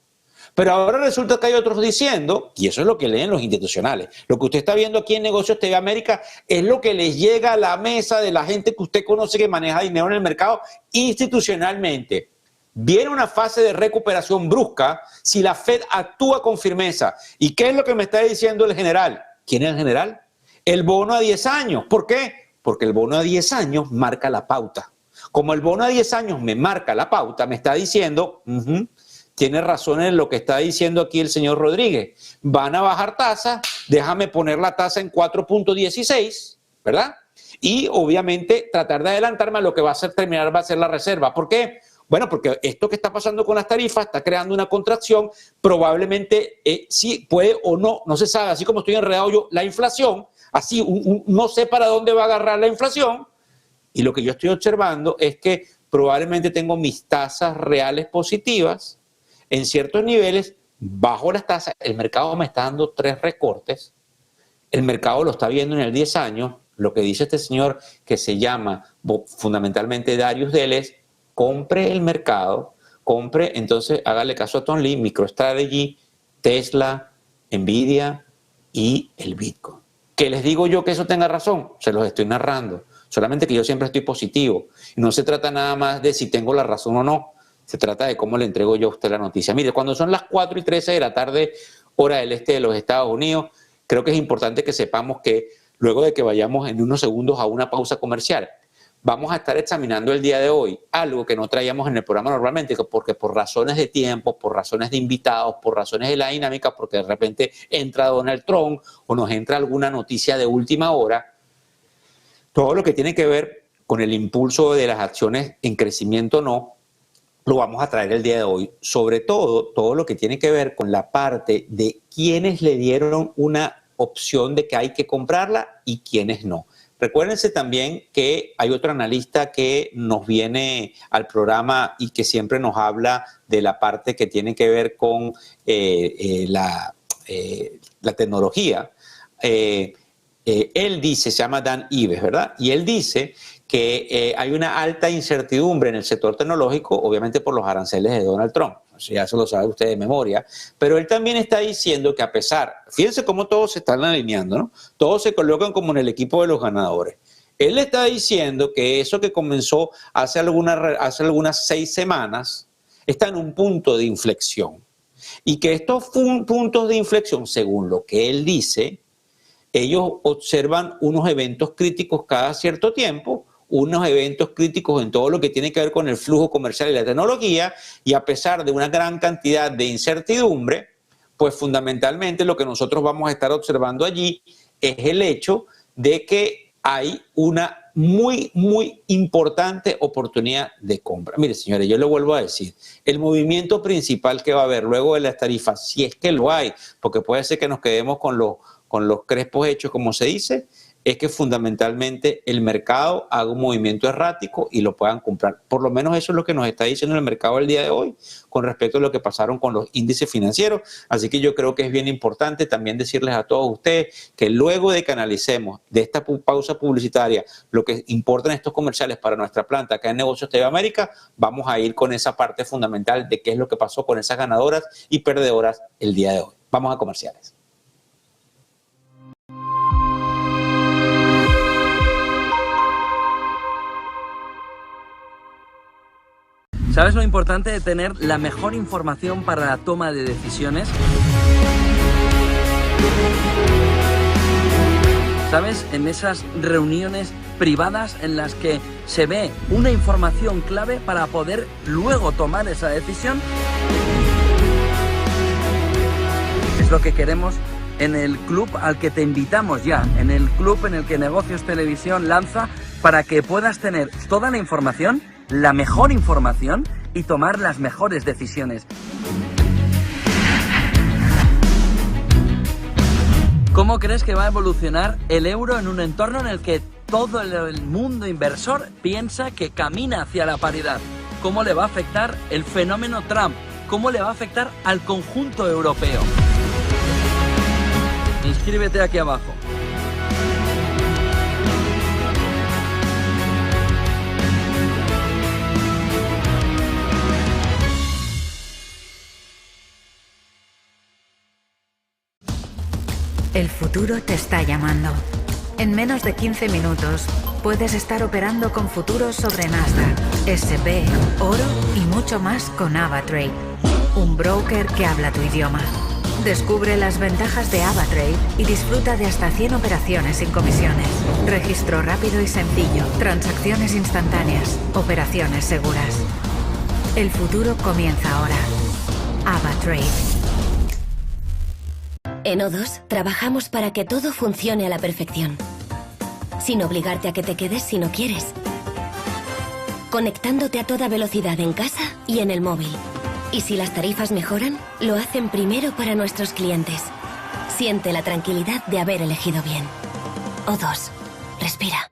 Pero ahora resulta que hay otros diciendo, y eso es lo que leen los institucionales, lo que usted está viendo aquí en Negocios TV América es lo que les llega a la mesa de la gente que usted conoce que maneja dinero en el mercado institucionalmente. Viene una fase de recuperación brusca si la Fed actúa con firmeza. ¿Y qué es lo que me está diciendo el general? ¿Quién es el general? El bono a 10 años. ¿Por qué? Porque el bono a 10 años marca la pauta. Como el bono a 10 años me marca la pauta, me está diciendo, tiene razón en lo que está diciendo aquí el señor Rodríguez. Van a bajar tasa, déjame poner la tasa en 4.16, ¿verdad? Y obviamente tratar de adelantarme a lo que va a ser terminar, va a ser la reserva. ¿Por qué? Bueno, porque esto que está pasando con las tarifas está creando una contracción, probablemente sí puede o no, no se sabe, así como estoy enredado yo, la inflación, así no sé para dónde va a agarrar la inflación, y lo que yo estoy observando es que probablemente tengo mis tasas reales positivas en ciertos niveles, bajo las tasas, el mercado me está dando 3 recortes, el mercado lo está viendo en el 10 años, lo que dice este señor que se llama fundamentalmente Darius Deles, compre el mercado, compre, entonces hágale caso a Tom Lee, MicroStrategy, Tesla, Nvidia y el Bitcoin. ¿Qué les digo yo que eso tenga razón? Se los estoy narrando, solamente que yo siempre estoy positivo. Y no se trata nada más de si tengo la razón o no, se trata de cómo le entrego yo a usted la noticia. Mire, cuando son las 4:13 de la tarde, hora del este de los Estados Unidos, creo que es importante que sepamos que luego de que vayamos en unos segundos a una pausa comercial, vamos a estar examinando el día de hoy algo que no traíamos en el programa normalmente, porque por razones de tiempo, por razones de invitados, por razones de la dinámica, porque de repente entra Donald Trump o nos entra alguna noticia de última hora, todo lo que tiene que ver con el impulso de las acciones en crecimiento o no, lo vamos a traer el día de hoy. Sobre todo lo que tiene que ver con la parte de quienes le dieron una opción de que hay que comprarla y quienes no. Recuérdense también que hay otro analista que nos viene al programa y que siempre nos habla de la parte que tiene que ver con la tecnología. Él dice, se llama Dan Ives, ¿verdad? Y él dice que hay una alta incertidumbre en el sector tecnológico, obviamente por los aranceles de Donald Trump. Ya eso lo sabe usted de memoria, pero él también está diciendo que a pesar, fíjense cómo todos se están alineando, ¿no? Todos se colocan como en el equipo de los ganadores. Él está diciendo que eso que comenzó hace algunas 6 semanas está en un punto de inflexión y que estos puntos de inflexión, según lo que él dice, ellos observan unos eventos críticos cada cierto tiempo, unos eventos críticos en todo lo que tiene que ver con el flujo comercial y la tecnología, y a pesar de una gran cantidad de incertidumbre, pues fundamentalmente lo que nosotros vamos a estar observando allí es el hecho de que hay una muy importante oportunidad de compra. Mire, señores, yo le vuelvo a decir, el movimiento principal que va a haber luego de las tarifas, si es que lo hay, porque puede ser que nos quedemos con los crespos hechos, como se dice, es que fundamentalmente el mercado haga un movimiento errático y lo puedan comprar. Por lo menos eso es lo que nos está diciendo el mercado el día de hoy con respecto a lo que pasaron con los índices financieros. Así que yo creo que es bien importante también decirles a todos ustedes que luego de que analicemos de esta pausa publicitaria lo que importan estos comerciales para nuestra planta acá en Negocios TV América, vamos a ir con esa parte fundamental de qué es lo que pasó con esas ganadoras y perdedoras el día de hoy. Vamos a comerciales. ¿Sabes lo importante de tener la mejor información para la toma de decisiones? ¿Sabes? En esas reuniones privadas en las que se ve una información clave para poder luego tomar esa decisión. Es lo que queremos en el club al que te invitamos ya, en el club en el que Negocios Televisión lanza para que puedas tener toda la información, la mejor información y tomar las mejores decisiones. ¿Cómo crees que va a evolucionar el euro en un entorno en el que todo el mundo inversor piensa que camina hacia la paridad? ¿Cómo le va a afectar el fenómeno Trump? ¿Cómo le va a afectar al conjunto europeo? Inscríbete aquí abajo. El futuro te está llamando. En menos de 15 minutos puedes estar operando con futuros sobre Nasdaq, S&P, oro y mucho más con AvaTrade, un broker que habla tu idioma. Descubre las ventajas de AvaTrade y disfruta de hasta 100 operaciones sin comisiones. Registro rápido y sencillo, transacciones instantáneas, operaciones seguras. El futuro comienza ahora. AvaTrade. En O2 trabajamos para que todo funcione a la perfección, sin obligarte a que te quedes si no quieres. conectándote a toda velocidad en casa y en el móvil. Y si las tarifas mejoran, lo hacen primero para nuestros clientes. Siente la tranquilidad de haber elegido bien. O2. Respira.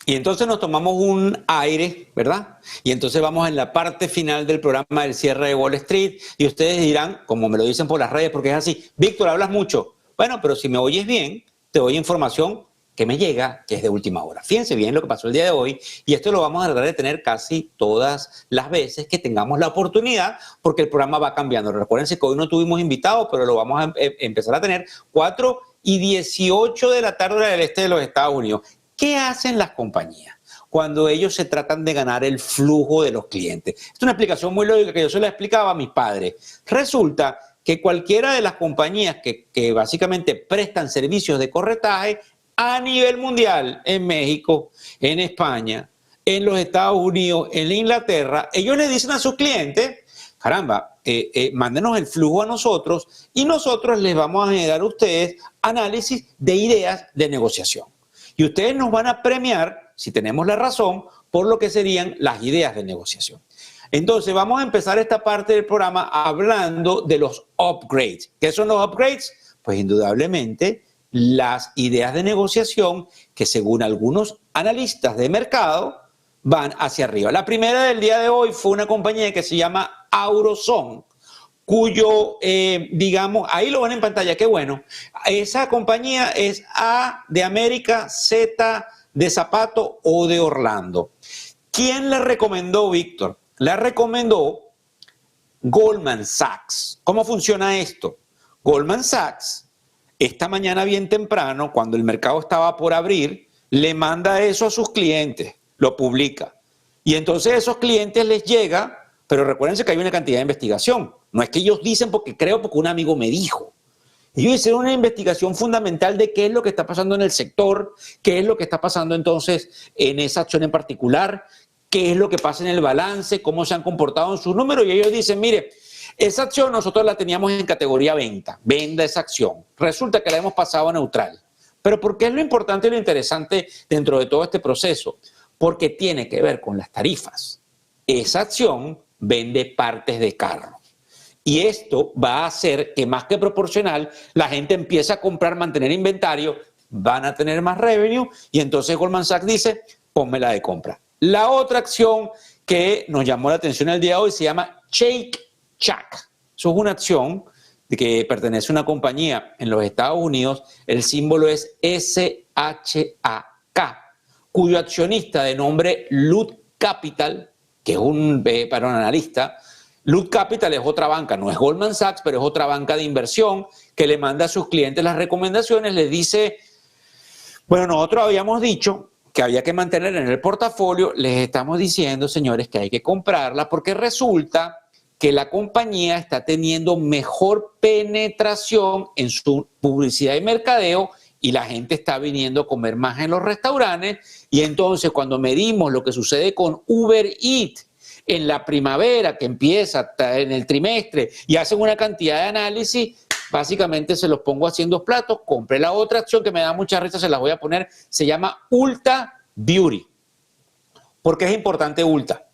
Y entonces nos tomamos un aire, ¿verdad? Y entonces vamos en la parte final del programa del cierre de Wall Street y ustedes dirán, como me lo dicen por las redes, porque es así, Víctor, hablas mucho. Bueno, pero si me oyes bien, te doy información que me llega, que es de última hora. Fíjense bien lo que pasó el día de hoy y esto lo vamos a tratar de tener casi todas las veces que tengamos la oportunidad porque el programa va cambiando. Recuérdense que hoy no tuvimos invitados, pero lo vamos a empezar a tener 4:18 de la tarde hora del este de los Estados Unidos. ¿Qué hacen las compañías cuando ellos se tratan de ganar el flujo de los clientes? Es una explicación muy lógica que yo se la explicaba a mis padres. Resulta que cualquiera de las compañías que básicamente prestan servicios de corretaje a nivel mundial, en México, en España, en los Estados Unidos, en Inglaterra, ellos le dicen a sus clientes, caramba, mándenos el flujo a nosotros y nosotros les vamos a generar a ustedes análisis de ideas de negociación. Y ustedes nos van a premiar, si tenemos la razón, por lo que serían las ideas de negociación. Entonces, vamos a empezar esta parte del programa hablando de los upgrades. ¿Qué son los upgrades? Pues indudablemente las ideas de negociación que según algunos analistas de mercado van hacia arriba. La primera del día de hoy fue una compañía que se llama AutoZone, cuyo, digamos, ahí lo ven en pantalla, qué bueno. Esa compañía es A de América, Z de Zapato o de Orlando. ¿Quién la recomendó, Víctor? La recomendó Goldman Sachs. ¿Cómo funciona esto? Goldman Sachs, esta mañana bien temprano, cuando el mercado estaba por abrir, le manda eso a sus clientes, lo publica. Y entonces a esos clientes les llega, pero recuérdense que hay una cantidad de investigación. No es que ellos dicen porque creo, porque un amigo me dijo. Ellos hicieron una investigación fundamental de qué es lo que está pasando en el sector, qué es lo que está pasando entonces en esa acción en particular, qué es lo que pasa en el balance, cómo se han comportado en sus números. Y ellos dicen, mire, esa acción nosotros la teníamos en categoría venta esa acción. Resulta que la hemos pasado a neutral. Pero ¿por qué es lo importante y lo interesante dentro de todo este proceso? Porque tiene que ver con las tarifas. Esa acción vende partes de carro. Y esto va a hacer que más que proporcional, la gente empiece a comprar, mantener inventario, van a tener más revenue y entonces Goldman Sachs dice, pónmela de compra. La otra acción que nos llamó la atención el día de hoy se llama Shake Shack. Eso es una acción que pertenece a una compañía en los Estados Unidos, el símbolo es SHAK, cuyo accionista de nombre Loot Capital, que es para un analista, Loot Capital es otra banca, no es Goldman Sachs, pero es otra banca de inversión que le manda a sus clientes las recomendaciones, les dice, bueno, nosotros habíamos dicho que había que mantener en el portafolio, les estamos diciendo, señores, que hay que comprarla porque resulta que la compañía está teniendo mejor penetración en su publicidad y mercadeo y la gente está viniendo a comer más en los restaurantes y entonces cuando medimos lo que sucede con Uber Eats en la primavera que empieza en el trimestre y hacen una cantidad de análisis, básicamente se los pongo así en dos platos, compré la otra acción que me da mucha risa, se las voy a poner, se llama Ulta Beauty. ¿Por qué es importante Ulta?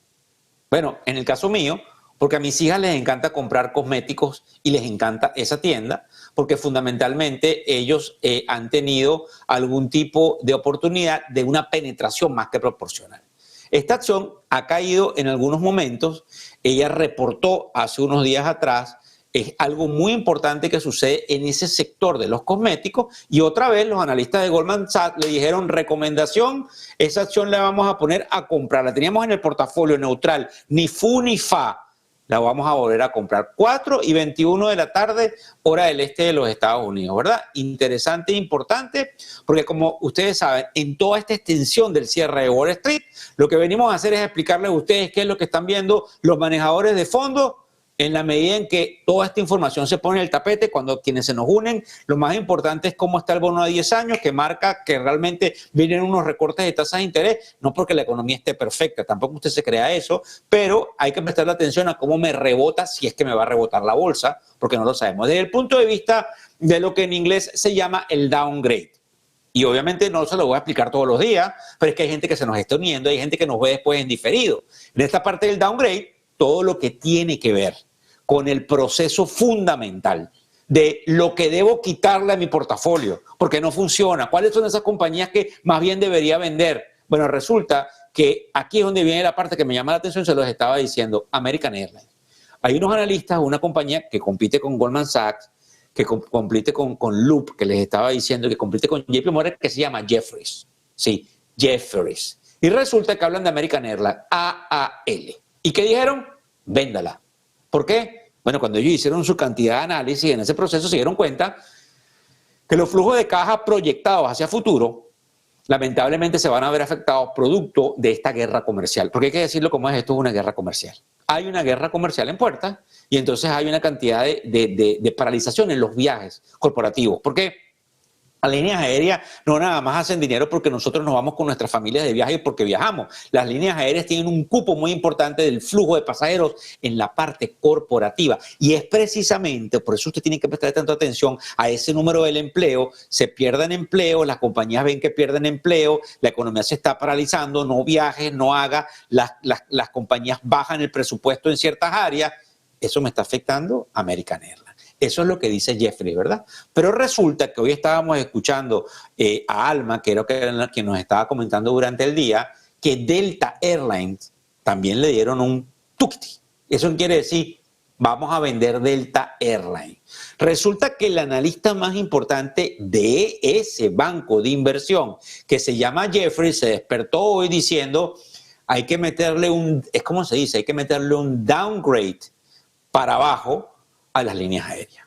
Bueno, en el caso mío, porque a mis hijas les encanta comprar cosméticos y les encanta esa tienda, porque fundamentalmente ellos han tenido algún tipo de oportunidad de una penetración más que proporcional. Esta acción ha caído en algunos momentos, ella reportó hace unos días atrás, es algo muy importante que sucede en ese sector de los cosméticos y otra vez los analistas de Goldman Sachs le dijeron recomendación, esa acción la vamos a poner a comprar, la teníamos en el portafolio neutral, ni fu ni fa, la vamos a volver a comprar. 4:21 de la tarde, hora del este de los Estados Unidos, ¿verdad? Interesante e importante, porque como ustedes saben, en toda esta extensión del cierre de Wall Street, lo que venimos a hacer es explicarles a ustedes qué es lo que están viendo los manejadores de fondos En la medida en que toda esta información se pone en el tapete, cuando quienes se nos unen, lo más importante es cómo está el bono a 10 años, que marca que realmente vienen unos recortes de tasas de interés, no porque la economía esté perfecta, tampoco usted se crea eso, pero hay que prestarle atención a cómo me rebota, si es que me va a rebotar la bolsa, porque no lo sabemos. Desde el punto de vista de lo que en inglés se llama el downgrade. Y obviamente no se lo voy a explicar todos los días, pero es que hay gente que se nos está uniendo, hay gente que nos ve después en diferido. En esta parte del downgrade, todo lo que tiene que ver con el proceso fundamental de lo que debo quitarle a mi portafolio, porque no funciona. ¿Cuáles son esas compañías que más bien debería vender? Bueno, resulta que aquí es donde viene la parte que me llama la atención, se los estaba diciendo, American Airlines. Hay unos analistas, una compañía que compite con Goldman Sachs, que compite con Loop, que les estaba diciendo, que compite con JP Morgan, que se llama Jefferies. Sí, Jefferies. Y resulta que hablan de American Airlines, AAL. ¿Y qué dijeron? Véndala. ¿Por qué? Bueno, cuando ellos hicieron su cantidad de análisis en ese proceso se dieron cuenta que los flujos de caja proyectados hacia futuro lamentablemente se van a ver afectados producto de esta guerra comercial. Porque hay que decirlo como es, esto es una guerra comercial. Hay una guerra comercial en puerta y entonces hay una cantidad de paralización en los viajes corporativos. ¿Por qué? Las líneas aéreas no nada más hacen dinero porque nosotros nos vamos con nuestras familias de viaje y porque viajamos. Las líneas aéreas tienen un cupo muy importante del flujo de pasajeros en la parte corporativa. Y es precisamente, por eso usted tiene que prestar tanta atención a ese número del empleo. Se pierden empleos, las compañías ven que pierden empleo, la economía se está paralizando, no viajes, no haga, las compañías bajan el presupuesto en ciertas áreas. Eso me está afectando a American Airlines. Eso es lo que dice Jeffrey, ¿verdad? Pero resulta que hoy estábamos escuchando a Alma, que era quien nos estaba comentando durante el día, que Delta Airlines también le dieron un tuquiti. Eso quiere decir, vamos a vender Delta Airlines. Resulta que el analista más importante de ese banco de inversión, que se llama Jeffrey, se despertó hoy diciendo, hay que meterle es como se dice, hay que meterle un downgrade para abajo a las líneas aéreas.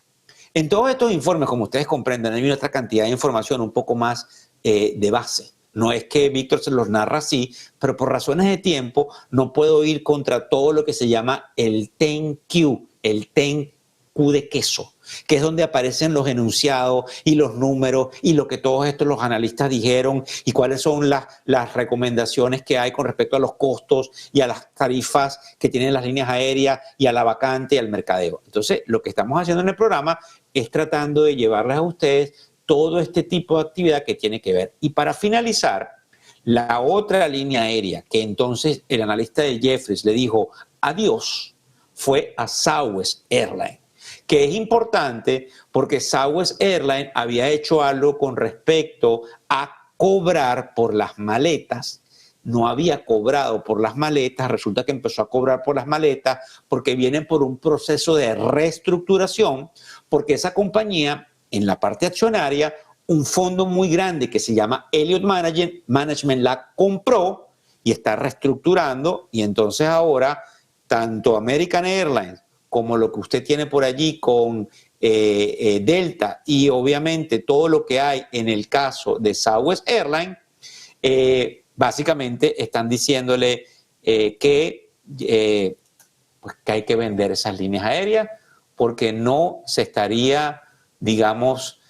En todos estos informes, como ustedes comprenden, hay otra cantidad de información un poco más de base. No es que Víctor se los narra así, pero por razones de tiempo no puedo ir contra todo lo que se llama el 10Q, el 10Q de queso, que es donde aparecen los enunciados y los números y lo que todos estos los analistas dijeron y cuáles son las recomendaciones que hay con respecto a los costos y a las tarifas que tienen las líneas aéreas y a la vacante y al mercadeo. Entonces, lo que estamos haciendo en el programa es tratando de llevarles a ustedes todo este tipo de actividad que tiene que ver. Y para finalizar, la otra línea aérea que entonces el analista de Jefferies le dijo adiós fue a Southwest Airlines, que es importante porque Southwest Airlines había hecho algo con respecto a cobrar por las maletas. No había cobrado por las maletas, resulta que empezó a cobrar por las maletas porque vienen por un proceso de reestructuración, porque esa compañía, en la parte accionaria, un fondo muy grande que se llama Elliott Management la compró y está reestructurando, y entonces ahora tanto American Airlines como lo que usted tiene por allí con Delta y obviamente todo lo que hay en el caso de Southwest Airlines, básicamente están diciéndole que hay que vender esas líneas aéreas porque no se estaría, digamos,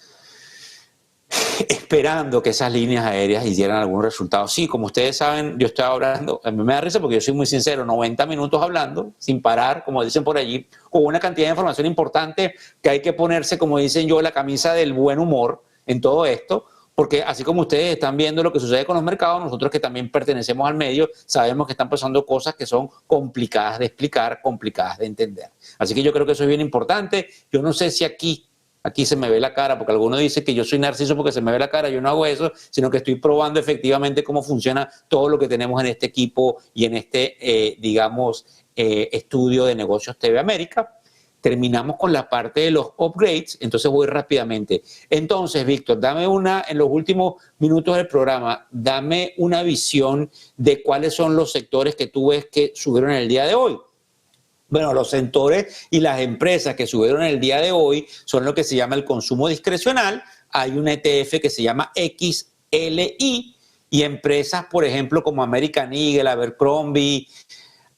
esperando que esas líneas aéreas hicieran algún resultado. Sí, como ustedes saben, yo estoy hablando, a mí me da risa porque yo soy muy sincero, 90 minutos hablando, sin parar, como dicen por allí, con una cantidad de información importante que hay que ponerse, como dicen yo, la camisa del buen humor en todo esto, porque así como ustedes están viendo lo que sucede con los mercados, nosotros que también pertenecemos al medio, sabemos que están pasando cosas que son complicadas de explicar, complicadas de entender. Así que yo creo que eso es bien importante. Yo no sé si aquí se me ve la cara, porque alguno dice que yo soy narciso porque se me ve la cara, yo no hago eso, sino que estoy probando efectivamente cómo funciona todo lo que tenemos en este equipo y en este, estudio de negocios TV América. Terminamos con la parte de los upgrades, entonces voy rápidamente. Entonces, Víctor, en los últimos minutos del programa, dame una visión de cuáles son los sectores que tú ves que subieron en el día de hoy. Bueno, los sectores y las empresas que subieron el día de hoy son lo que se llama el consumo discrecional. Hay un ETF que se llama XLI y empresas, por ejemplo, como American Eagle, Abercrombie,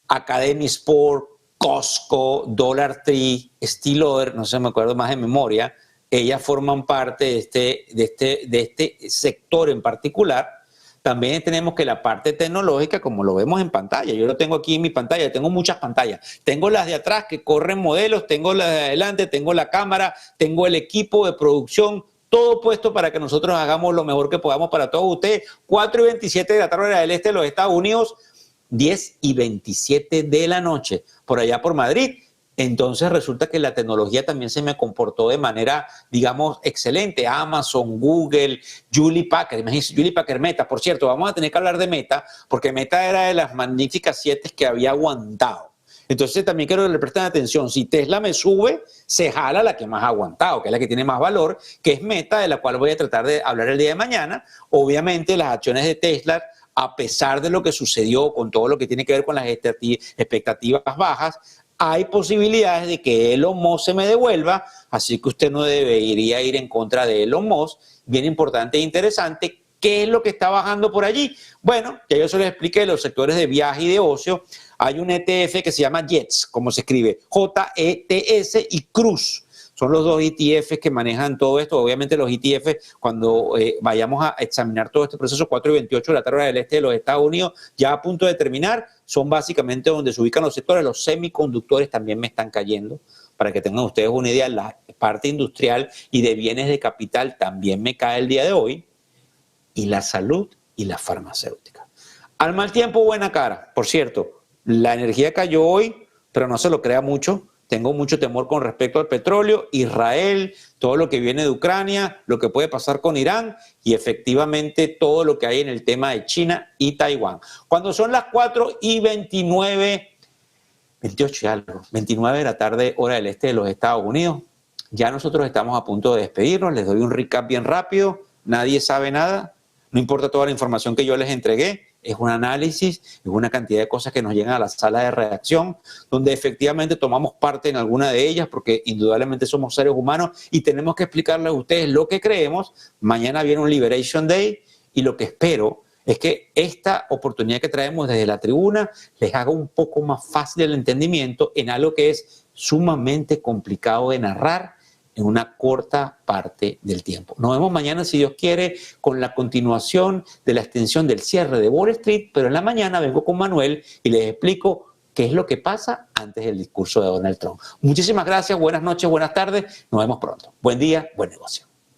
Academy Sport, Costco, Dollar Tree, Steel Other, no sé, me acuerdo más de memoria, ellas forman parte de este sector en particular. También tenemos que la parte tecnológica, como lo vemos en pantalla, yo lo tengo aquí en mi pantalla, tengo muchas pantallas. Tengo las de atrás que corren modelos, tengo las de adelante, tengo la cámara, tengo el equipo de producción, todo puesto para que nosotros hagamos lo mejor que podamos para todos ustedes. 4:27 de la tarde hora del este de los Estados Unidos, 10:27 de la noche, por allá por Madrid. Entonces resulta que la tecnología también se me comportó de manera, digamos, excelente. Amazon, Google, Hewlett Packard, imagínense, Hewlett Packard, Meta. Por cierto, vamos a tener que hablar de Meta, porque Meta era de las magníficas 7 que había aguantado. Entonces también quiero que le presten atención. Si Tesla me sube, se jala la que más ha aguantado, que es la que tiene más valor, que es Meta, de la cual voy a tratar de hablar el día de mañana. Obviamente las acciones de Tesla, a pesar de lo que sucedió con todo lo que tiene que ver con las expectativas bajas, hay posibilidades de que Elon Musk se me devuelva, así que usted no debería ir en contra de Elon Musk. Bien importante e interesante, ¿qué es lo que está bajando por allí? Bueno, ya yo se lo expliqué, los sectores de viaje y de ocio. Hay un ETF que se llama JETS, como se escribe, J-E-T-S, y Cruz. Son los dos ETFs que manejan todo esto. Obviamente los ETFs, cuando vayamos a examinar todo este proceso, 4:28 de la tarde del este de los Estados Unidos, ya a punto de terminar, son básicamente donde se ubican los sectores. Los semiconductores también me están cayendo. Para que tengan ustedes una idea, la parte industrial y de bienes de capital también me cae el día de hoy. Y la salud y la farmacéutica. Al mal tiempo, buena cara. Por cierto, la energía cayó hoy, pero no se lo crea mucho. Tengo mucho temor con respecto al petróleo, Israel, todo lo que viene de Ucrania, lo que puede pasar con Irán y efectivamente todo lo que hay en el tema de China y Taiwán. Cuando son las 4:29, 28 y algo, 29 de la tarde, hora del este de los Estados Unidos, ya nosotros estamos a punto de despedirnos. Les doy un recap bien rápido. Nadie sabe nada, no importa toda la información que yo les entregué. Es un análisis, es una cantidad de cosas que nos llegan a la sala de redacción, donde efectivamente tomamos parte en alguna de ellas, porque indudablemente somos seres humanos y tenemos que explicarles a ustedes lo que creemos. Mañana viene un Liberation Day y lo que espero es que esta oportunidad que traemos desde la tribuna les haga un poco más fácil el entendimiento en algo que es sumamente complicado de narrar en una corta parte del tiempo. Nos vemos mañana, si Dios quiere, con la continuación de la extensión del cierre de Wall Street, pero en la mañana vengo con Manuel y les explico qué es lo que pasa antes del discurso de Donald Trump. Muchísimas gracias, buenas noches, buenas tardes, nos vemos pronto. Buen día, buen negocio.